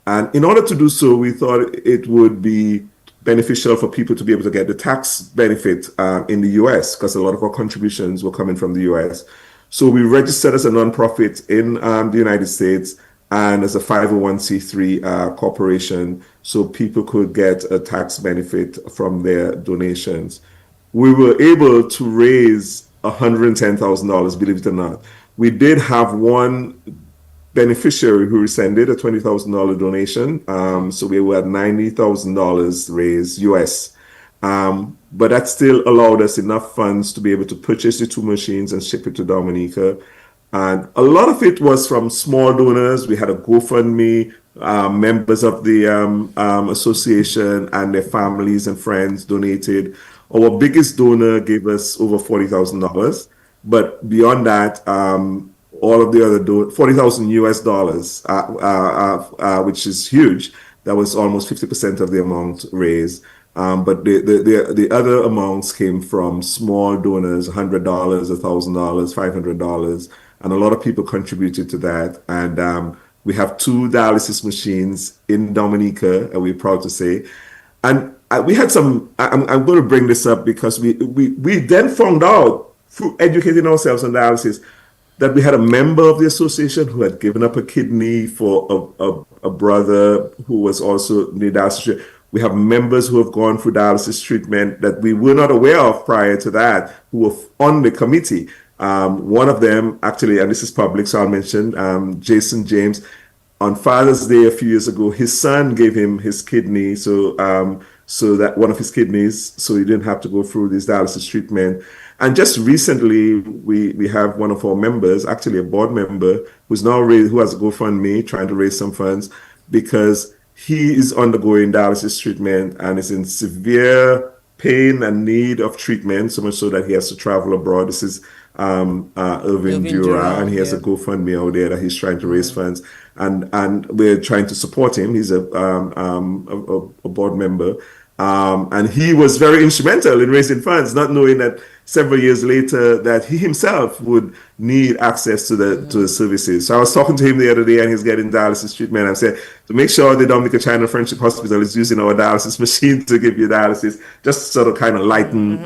And in order to do so, we thought it would be beneficial for people to be able to get the tax benefit in the US, because a lot of our contributions were coming from the US. So we registered as a nonprofit in the United States and as a 501c3 corporation, so people could get a tax benefit from their donations. We were able to raise $110,000, believe it or not. We did have one beneficiary who rescinded a $20,000 donation. So we were at $90,000 raised US. But that still allowed us enough funds to be able to purchase the 2 machines and ship it to Dominica. And a lot of it was from small donors. We had a GoFundMe, members of the association and their families and friends donated. Our biggest donor gave us over $40,000. But beyond that, all of the other $40,000 US, which is huge. That was almost 50% of the amount raised. But the other amounts came from small donors, $100, $1,000, $500, and a lot of people contributed to that. And we have 2 dialysis machines in Dominica, and we're proud to say. And we had some. I'm going to bring this up because we then found out through educating ourselves on dialysis that we had a member of the association who had given up a kidney for a brother who was also in dialysis. We have members who have gone through dialysis treatment that we were not aware of prior to that, who were on the committee. One of them, actually, and this is public, so I'll mention, Jason James. On Father's Day a few years ago, his son gave him his kidney, so that one of his kidneys, so he didn't have to go through this dialysis treatment. And just recently, we have one of our members, actually a board member, who has a GoFundMe trying to raise some funds because he is undergoing dialysis treatment and is in severe pain and need of treatment, so much so that he has to travel abroad. This is Irvin Dura, and he has a GoFundMe out there that he's trying to raise funds, and we're trying to support him. He's a board member. And he was very instrumental in raising funds, not knowing that several years later that he himself would need access to the services. So I was talking to him the other day, and he's getting dialysis treatment. I said to make sure the Dominica China Friendship Hospital is using our dialysis machine to give you dialysis, just sort of kind of lighten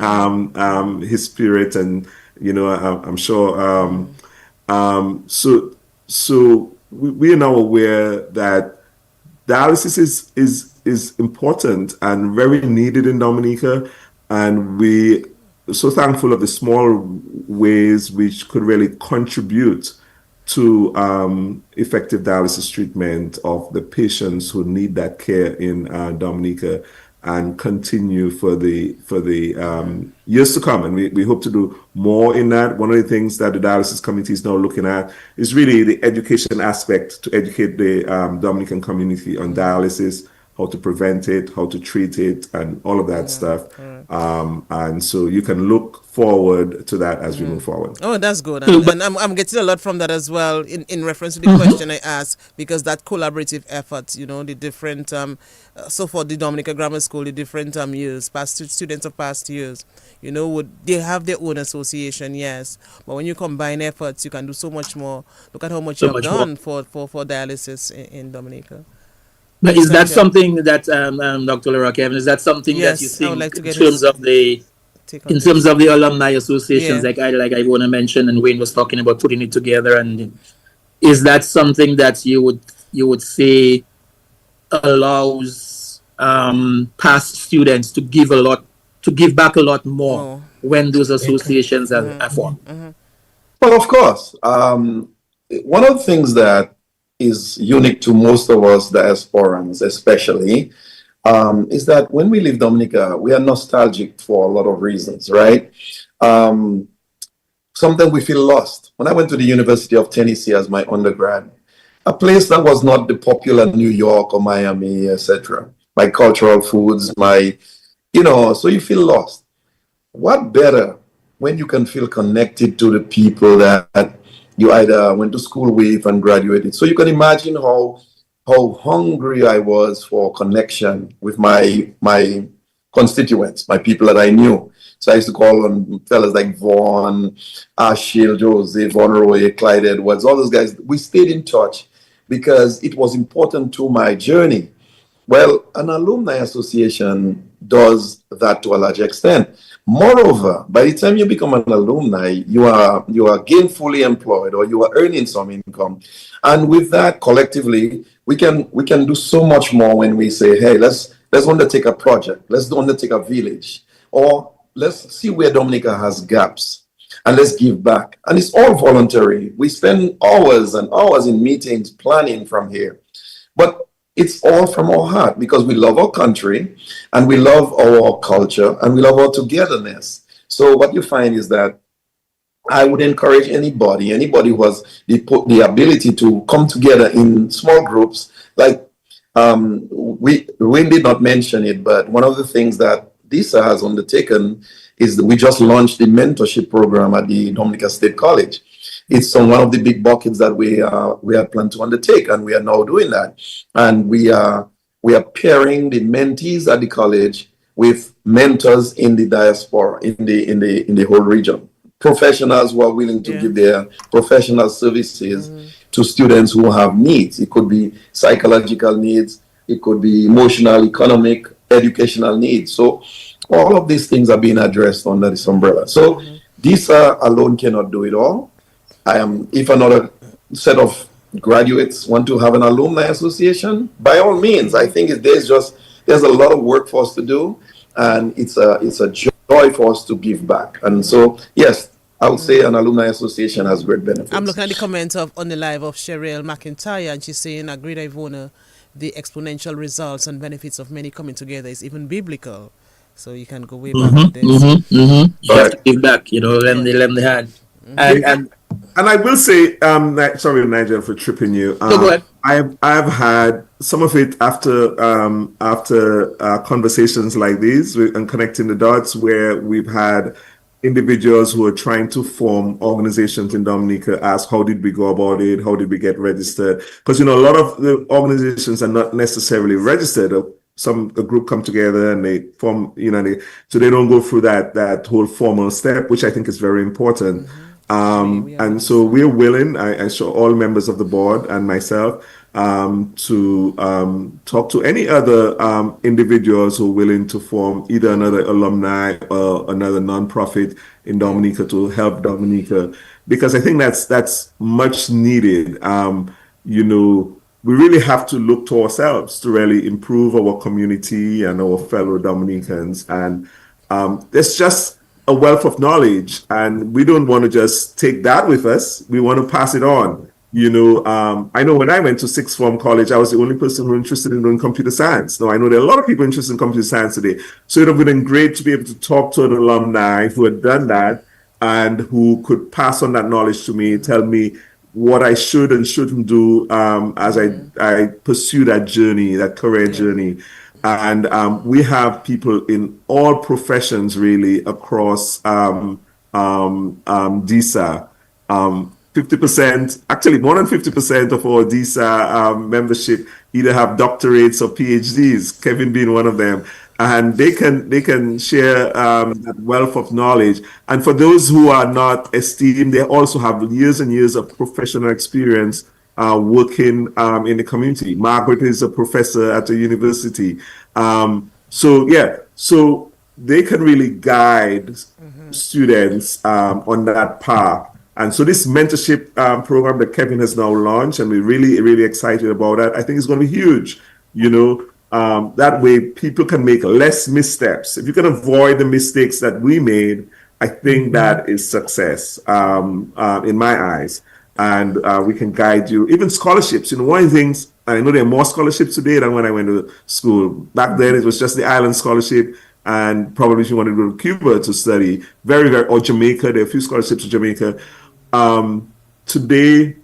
his spirit, and I'm sure. So we are now aware that dialysis is important and very needed in Dominica, and we are so thankful of the small ways which could really contribute to effective dialysis treatment of the patients who need that care in Dominica, and continue for the years to come. And we hope to do more in that. One of the things that the dialysis committee is now looking at is really the education aspect, to educate the Dominican community on dialysis, how to prevent it, how to treat it, and all of that stuff. And so you can look forward to that as we move forward. Oh, that's good. And I'm getting a lot from that as well in reference to the question I asked, because that collaborative effort, you know, the different, so for the Dominica Grammar School, the different years, students of past years, you know, they have their own association, yes. But when you combine efforts, you can do so much more. Look at how much you have done for dialysis in Dominica. But is that something that, Dr. Laura Kevin, is that something that you think in terms of the alumni associations, like Ivona mentioned and Wayne was talking about putting it together, and is that something that you would say allows past students to give back a lot more when those associations are formed? Well, of course. One of the things that is unique to most of us diasporans, especially, is that when we leave Dominica, we are nostalgic for a lot of reasons, right? Sometimes we feel lost. When I went to the University of Tennessee as my undergrad, a place that was not the popular New York or Miami, etc. My cultural foods, so you feel lost. What better when you can feel connected to the people that you either went to school with and graduated. So you can imagine how hungry I was for connection with my constituents, my people that I knew. So I used to call on fellas like Vaughn, Ashil, Jose, Von Roy, Clyde Edwards, all those guys. We stayed in touch because it was important to my journey. Well, an alumni association does that to a large extent. Moreover, by the time you become an alumni, you are gainfully employed, or you are earning some income. And with that, collectively, we can do so much more when we say, hey, let's undertake a project, let's undertake a village, or let's see where Dominica has gaps, and let's give back. And it's all voluntary. We spend hours and hours in meetings planning from here. But it's all from our heart because we love our country and we love our culture and we love our togetherness. So what you find is that I would encourage anybody who has the ability to come together in small groups. Like we did not mention it, but one of the things that DISA has undertaken is that we just launched the mentorship program at the Dominica State College. It's on one of the big buckets that we had planned to undertake, and we are now doing that. And we are pairing the mentees at the college with mentors in the diaspora, in the whole region. Professionals who are willing to give their professional services to students who have needs. It could be psychological needs, it could be emotional, economic, educational needs. So all of these things are being addressed under this umbrella. So DISA alone cannot do it all. If another set of graduates want to have an alumni association, by all means, I think there's a lot of work for us to do, and it's a joy for us to give back. And so, yes, I would say an alumni association has great benefits. I'm looking at the comment on the live of Cheryl McIntyre, and she's saying, agreed, Ivona, the exponential results and benefits of many coming together is even biblical. So you can go way back to this. You have to give back, lend the hand. And I will say, sorry, Nigel, for tripping you. Go ahead. I've had some of it after conversations like these and connecting the dots, where we've had individuals who are trying to form organizations in Dominica ask, how did we go about it? How did we get registered? Because, a lot of the organizations are not necessarily registered. A group come together and they form, so they don't go through that whole formal step, which I think is very important. And so we're willing, I show all members of the board and myself, to talk to any other individuals who are willing to form either another alumni or another nonprofit in Dominica to help Dominica, because I think that's much needed. We really have to look to ourselves to really improve our community and our fellow Dominicans. And there's just a wealth of knowledge, and we don't want to just take that with us. We want to pass it on. I know when I went to sixth form college, I was the only person who was interested in doing computer science. Now I know there are a lot of people interested in computer science today. So it would have been great to be able to talk to an alumni who had done that and who could pass on that knowledge to me, tell me what I should and shouldn't do as I pursue that journey, that career journey. And we have people in all professions really across DISA. 50%, actually more than 50% of our DISA membership either have doctorates or PhDs, Kevin being one of them. And they can share that wealth of knowledge. And for those who are not esteemed, they also have years and years of professional experience working in the community. Margaret is a professor at a university. So they can really guide students on that path. And so this mentorship program that Kevin has now launched, and we're really, really excited about that, I think it's going to be huge. That way people can make less missteps. If you can avoid the mistakes that we made, I think that is success in my eyes. And we can guide you. Even scholarships, one of the things, I know there are more scholarships today than when I went to school. Back then it was just the island scholarship, and probably if you wanted to go to Cuba to study, or Jamaica, there are a few scholarships to Jamaica. Today,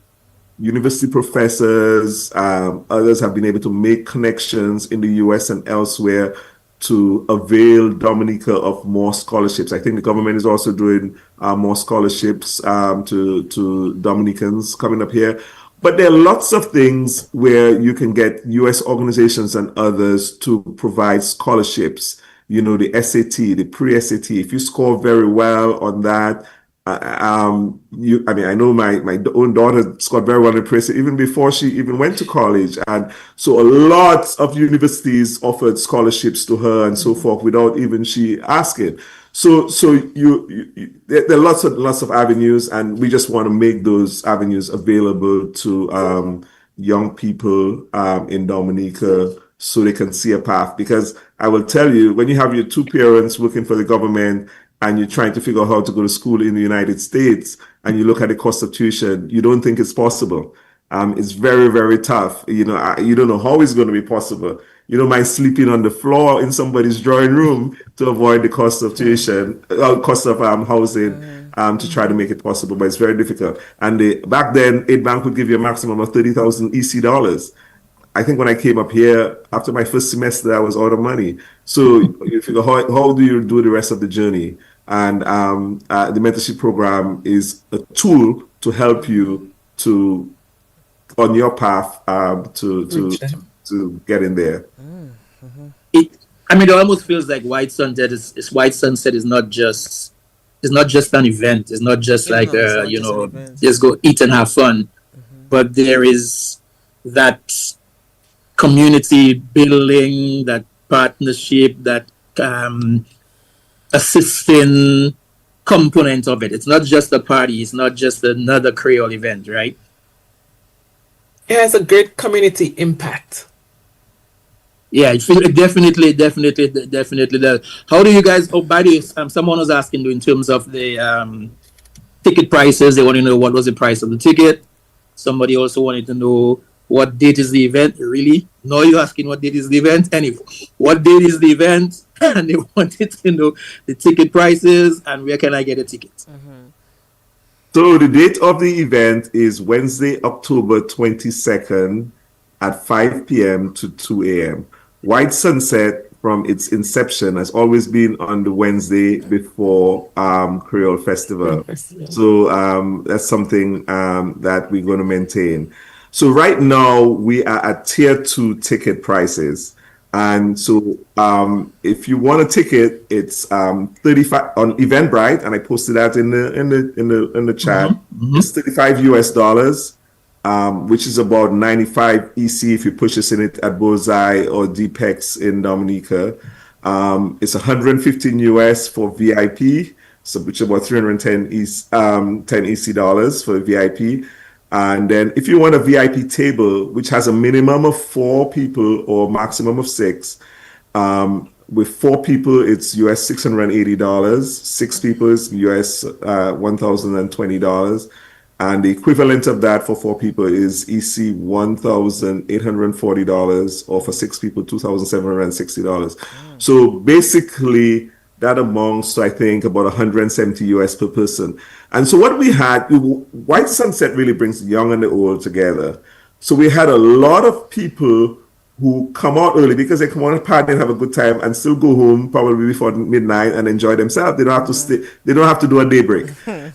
university professors, others have been able to make connections in the US and elsewhere to avail Dominica of more scholarships. I think the government is also doing more scholarships to Dominicans coming up here. But there are lots of things where you can get US organizations and others to provide scholarships. The SAT, the pre-SAT, if you score very well on that, I know my own daughter scored very well in pre-SAT even before she even went to college. And so a lot of universities offered scholarships to her and so forth without even she asking. So there are lots of avenues, and we just want to make those avenues available to young people in Dominica so they can see a path. Because I will tell you, when you have your two parents working for the government and you're trying to figure out how to go to school in the United States, and you look at the cost of tuition, you don't think it's possible. It's very, very tough. You don't know how it's going to be possible. You don't mind sleeping on the floor in somebody's drawing room to avoid the cost of tuition, cost of housing, to try to make it possible, but it's very difficult. And back then, Aid Bank would give you a maximum of 30,000 EC dollars. I think when I came up here, after my first semester, I was out of money. So you figure, how do you do the rest of the journey? And the mentorship program is a tool to help you on your path to get in there. It almost feels like White Sunset is not just an event. It's not just just go eat and have fun, but there is that community building, that partnership, that assisting component of it. It's not just a party. It's not just another Creole event, right? It has a great community impact. Yeah, it definitely does. How do you guys? Oh, by the way, someone was asking in terms of the ticket prices. They want to know what was the price of the ticket. Somebody also wanted to know what date is the event. Really? No, you're asking what date is the event. Anyway, what date is the event? And they wanted to know the ticket prices and where can I get a ticket. So the date of the event is Wednesday, October 22nd at 5 p.m. to 2 a.m. White Sunset, from its inception, has always been on the Wednesday before Creole Festival. So that's something that we're going to maintain. So right now we are at tier 2 ticket prices. And so if you want a ticket, it's 35 on Eventbrite, and I posted that in the chat. It's $35 US, which is about 95 EC if you purchase in at Bullseye or Deepex in Dominica. It's 115 US for VIP, so which is about 310 10 EC dollars for VIP. And then if you want a VIP table, which has a minimum of 4 people or maximum of 6, with 4 people, it's US $680. 6 people is US $1,020. And the equivalent of that for 4 people is EC $1,840, or for 6 people, $2,760. So basically, That amounts to, I think, about 170 US per person. And so what we had, White Sunset really brings the young and the old together. So we had a lot of people who come out early because they come out and party and have a good time and still go home probably before midnight and enjoy themselves. They don't have to stay, they don't have to do a daybreak.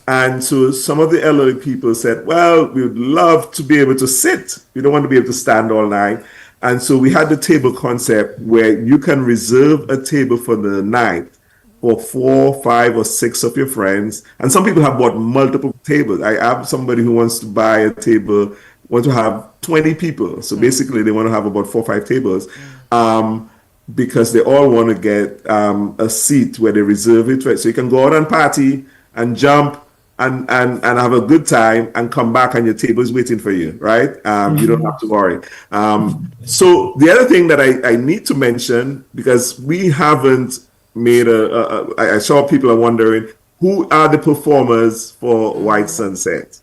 And so some of the elderly people said, well, we would love to be able to sit. We don't want to be able to stand all night. And so we had the table concept where you can reserve a table for the night for 4, 5, or 6 of your friends. And some people have bought multiple tables. I have somebody who wants to buy a table, want to have 20 people. So basically they want to have about 4 or 5 tables because they all want to get a seat where they reserve it. Right? So you can go out and party and jump and have a good time and come back and your table is waiting for you, right? You don't have to worry. So the other thing that I need to mention, because we haven't made I saw people are wondering, who are the performers for White Sunset?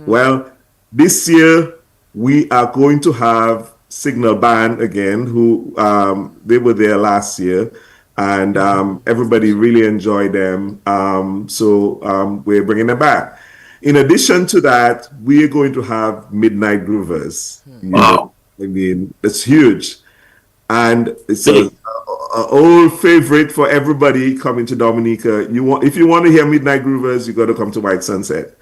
Well, this year we are going to have Signal Band again, who they were there last year, and everybody really enjoyed them. So we're bringing them back. In addition to that, we're going to have Midnight Groovers. Wow! I mean, it's huge, and it's a old favorite for everybody coming to Dominica. If you want to hear Midnight Groovers, you got to come to White Sunset,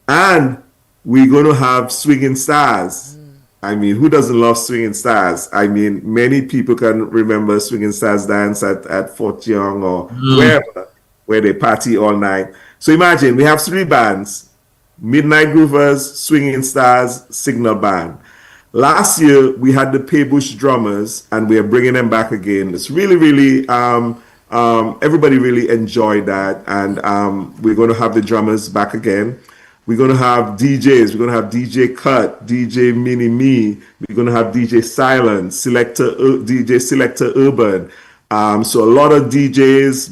and we're going to have Swinging Stars. I mean, who doesn't love Swinging Stars? I mean, many people can remember Swinging Stars dance at Fort Young or wherever, where they party all night. So imagine, we have 3 bands: Midnight Groovers, Swinging Stars, Signal Band. Last year, we had the Paybush drummers, and we are bringing them back again. It's really, really, everybody really enjoyed that, and we're going to have the drummers back again. We're going to have DJs. We're going to have DJ Cut, DJ Mini Me. We're going to have DJ Silence, DJ Selector Urban. So a lot of DJs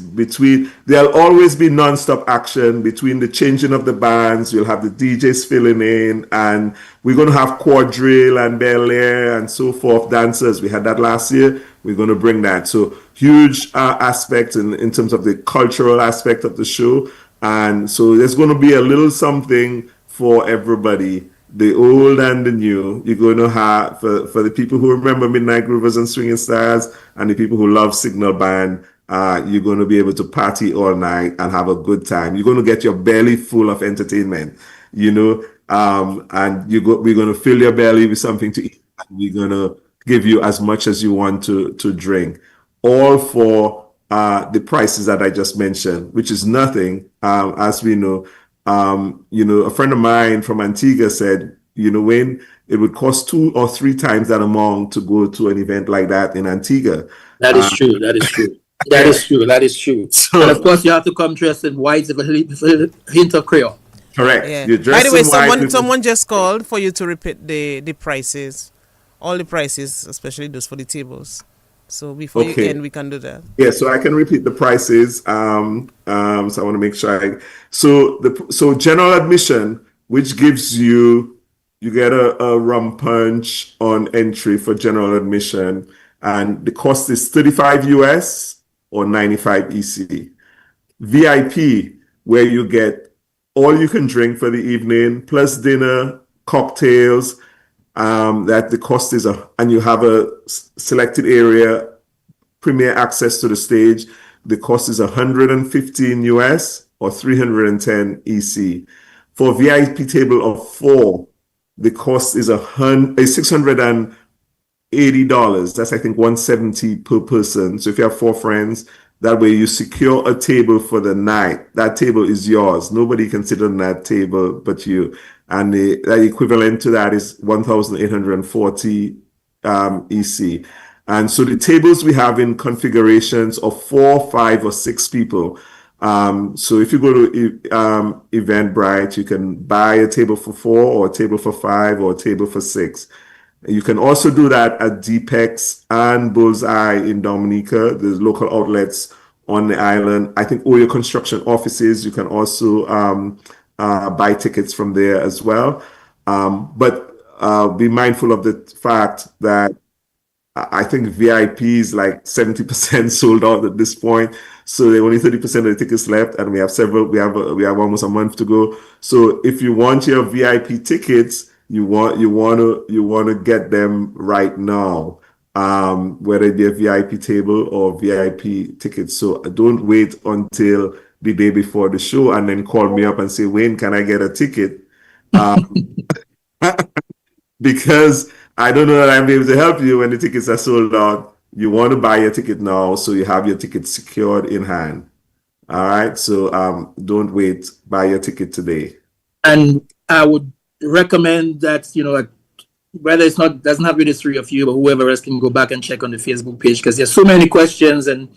there'll always be non-stop action between the changing of the bands. You'll have the DJs filling in, and we're going to have quadrille and Bel Air and so forth dancers. We had that last year. We're going to bring that. So huge aspect in terms of the cultural aspect of the show. And so there's going to be a little something for everybody, the old and the new. You're going to have, for the people who remember Midnight Groovers and Swinging Stars, and the people who love Signal Band, you're going to be able to party all night and have a good time. You're going to get your belly full of entertainment, and we're going to fill your belly with something to eat. And we're going to give you as much as you want to drink, all for the prices that I just mentioned, which is nothing, as we know. A friend of mine from Antigua said, when it would cost 2 or 3 times that amount to go to an event like that in Antigua. That is true. That is true. That is true. So, and of course, you have to come dressed in white with a hint of Creole. Correct. Yeah. You're dressed By the way, in white someone just called for you to repeat the prices, all the prices, especially those for the tables. So before you end, we can do that. Yeah, so I can repeat the prices. So I want to make sure. So general admission, which gives you get a rum punch on entry for general admission, and the cost is 35 US or 95 EC. VIP, where you get all you can drink for the evening, plus dinner, cocktails. That the cost is and you have a selected area, premier access to the stage. The cost is 115 US or 310 EC. For VIP table of 4, the cost is $680. That's, I think, $170 per person. So if you have 4 friends, that way you secure a table for the night. That table is yours. Nobody can sit on that table but you. And the equivalent to that is 1,840 EC. And so the tables we have in configurations of 4, 5, or 6 people. So if you go to Eventbrite, you can buy a table for 4 or a table for 5 or a table for 6. You can also do that at Deepex and Bullseye in Dominica. There's local outlets on the island. I think all your construction offices, you can also buy tickets from there as well. But be mindful of the fact that I think VIP is like 70% sold out at this point. So there are only 30% of the tickets left, and we have almost a month to go. So if you want your VIP tickets, you want to get them right now. Whether it be a VIP table or VIP tickets. So don't wait until the day before the show and then call me up and say, Wayne, can I get a ticket? Because I don't know that I'm able to help you when the tickets are sold out. You want to buy your ticket now so you have your ticket secured in hand. All right. So don't wait. Buy your ticket today. And I would recommend that, whether doesn't have to be the three of you, but whoever else can go back and check on the Facebook page, because there's so many questions and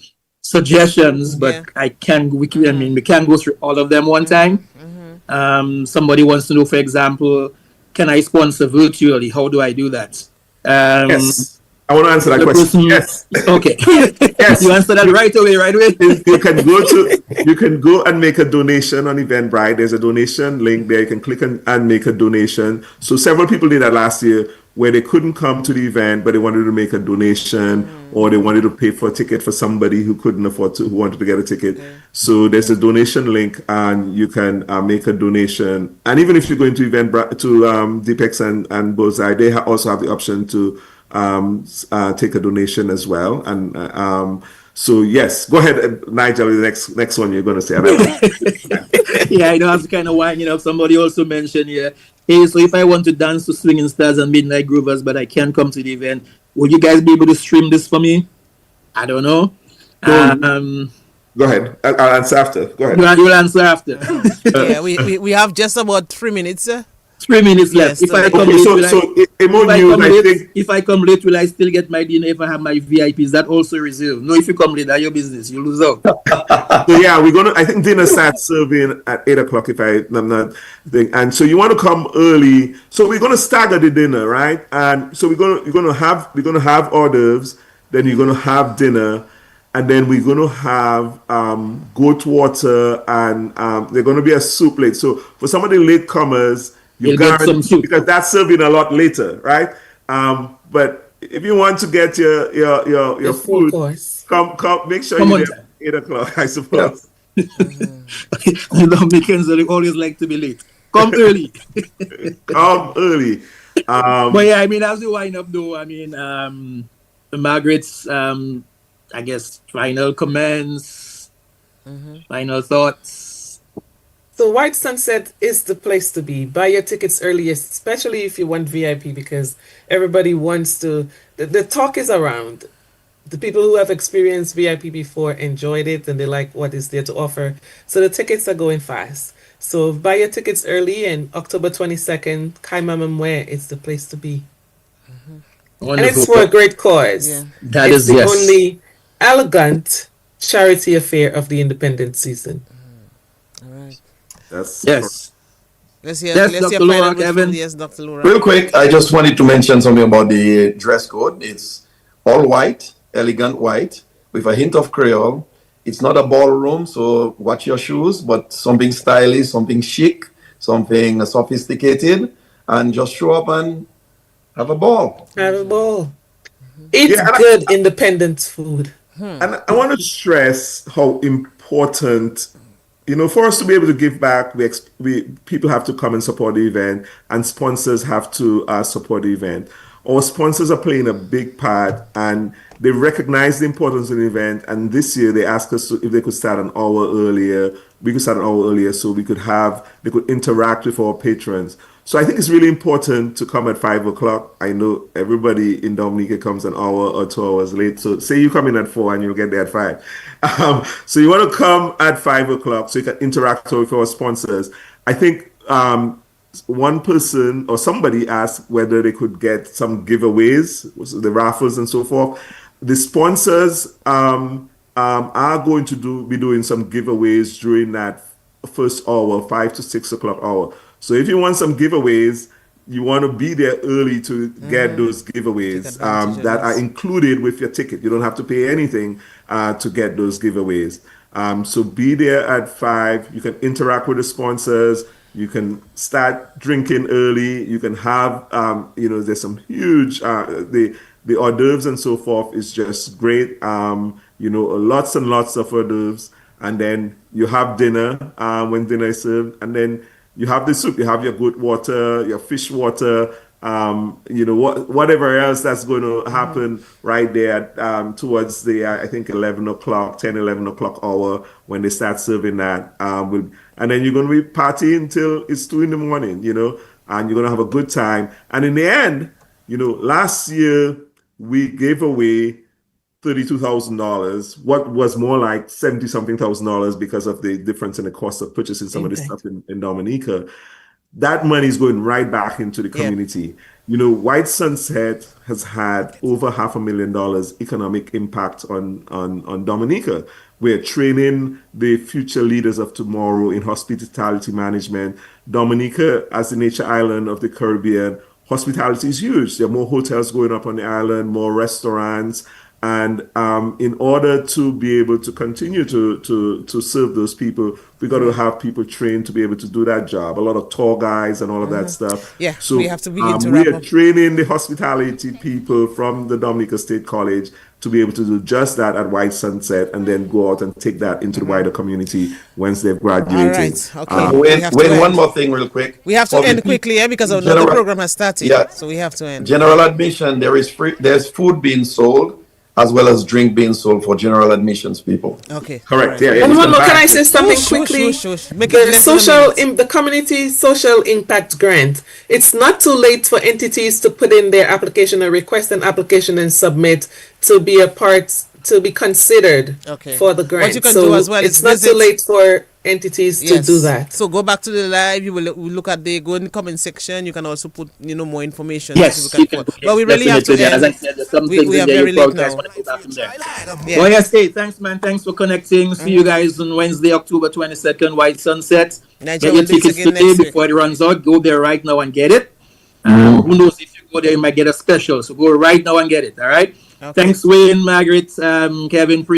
suggestions, but we can't go through all of them one time. Somebody wants to know, for example, can I sponsor virtually? How do I do that? Yes. I want to answer that question. Yes. Okay. Yes. You answer that right away. You can go and make a donation on Eventbrite. There's a donation link there. You can click and make a donation. So several people did that last year where they couldn't come to the event, but they wanted to make a donation or they wanted to pay for a ticket for somebody who couldn't afford to, who wanted to get a ticket. So there's a donation link and you can make a donation. And even if you're going to Eventbrite, to Deepex and Bullseye, they also have the option to take a donation as well. And so yes, go ahead, Nigel. The next one you're going to say. Yeah, I know. I was kind of winding up. Somebody also mentioned here, hey, so if I want to dance to Swinging Stars and Midnight Groovers, but I can't come to the event, would you guys be able to stream this for me? I don't know. Go ahead. I'll answer after. Go ahead. You'll answer after. Yeah, we have just about 3 minutes. 3 minutes left. Yes, If I come late, will I still get my dinner if I have my VIP? Is that also reserved? No, if you come late, that's your business. You lose out. So yeah, I think dinner starts serving at 8 o'clock if I'm not thinking. And so you want to come early. So we're going to stagger the dinner, right? And so we're going to have hors d'oeuvres, then you're going to have dinner, and then we're going to have goat water, and there's going to be a soup plate. So for some of the latecomers, you get some soup because that's serving a lot later, right? But if you want to get your food, come make sure you're there at 8 o'clock, I suppose. Dominicans always like to be late. Come early. Come early. But yeah, I mean, as we wind up though, I mean, Margaret's I guess final comments, final thoughts. So White Sunset is the place to be. Buy your tickets early, especially if you want VIP, because everybody wants to. The talk is around. The people who have experienced VIP before enjoyed it and they like what is there to offer. So the tickets are going fast. So buy your tickets early, and October 22nd, Kaimamamwe is the place to be. And it's for a great cause. Yeah. It's the only elegant charity affair of the independent season. All right. Yes. Let's hear Dr. Laura, Kevin. Yes, Dr. Laura. Real quick, I just wanted to mention something about the dress code. It's all white, elegant white, with a hint of Creole. It's not a ballroom, so watch your shoes, but something stylish, something chic, something sophisticated, and just show up and have a ball. Have a ball. Eat good independent food. And I want to stress how important, for us to be able to give back, people have to come and support the event, and sponsors have to support the event. Our sponsors are playing a big part, and they recognize the importance of the event. And this year, they asked us if they could start an hour earlier. We could start an hour earlier so they could interact with our patrons. So I think it's really important to come at 5 o'clock. I know everybody in Dominica comes an hour or 2 hours late. So say you come in at 4 and you'll get there at 5. So you want to come at 5 o'clock so you can interact with our sponsors. I think one person or somebody asked whether they could get some giveaways, the raffles and so forth. The sponsors are going to be doing some giveaways during that first hour, 5 to 6 o'clock hour. So if you want some giveaways, you want to be there early to get those giveaways that are included with your ticket. You don't have to pay anything to get those giveaways. So be there at 5. You can interact with the sponsors. You can start drinking early. You can have, there's some huge, the The hors d'oeuvres and so forth is just great. Lots and lots of hors d'oeuvres. And then you have dinner when dinner is served. And then you have the soup. You have your goat water, your fish water, whatever else that's going to happen right there towards the, I think, 11 o'clock, 10, 11 o'clock hour when they start serving that. And then you're going to be partying till it's 2 in the morning, and you're going to have a good time. And in the end, last year we gave away $32,000, what was more like 70-something thousand because of the difference in the cost of purchasing some of the stuff in Dominica. That money is going right back into the community. White Sunset has had over $500,000 economic impact on Dominica. We're training the future leaders of tomorrow in hospitality management. Dominica, as the nature island of the Caribbean, hospitality is huge. There are more hotels going up on the island, more restaurants. And in order to be able to continue to serve those people, we got to have people trained to be able to do that job. A lot of tour guides and all of that stuff. Yeah, so we have to begin to we wrap are up. training the hospitality people from the Dominica State College to be able to do just that at White Sunset, and then go out and take that into the wider community once they've graduated. All right, okay. Wait, one more thing real quick. We have to end quickly, because another program has started. Yeah. So we have to end. General admission, there's food being sold as well as drink being sold for general admissions people. Okay. Correct. Right. Yeah. And one more, can I say something quickly? The community social impact grant. It's not too late for entities to put in their application or request an application and submit to be to be considered for the grant. What you can do as well, it's not too late for entities to do that. So go back to the live. You will look at go in the comment section. You can also put more information. Yes, but we really have to end. As I said, there's some things we are very late now. Yeah. Well, yes, hey, thanks, man. Thanks for connecting. See you guys on Wednesday, October 22nd, White Sunset. Nigel, get your tickets today before it runs out. Go there right now and get it. Who knows, if you go there, you might get a special. So go right now and get it. All right. Okay. Thanks, Wayne, Margaret, Kevin.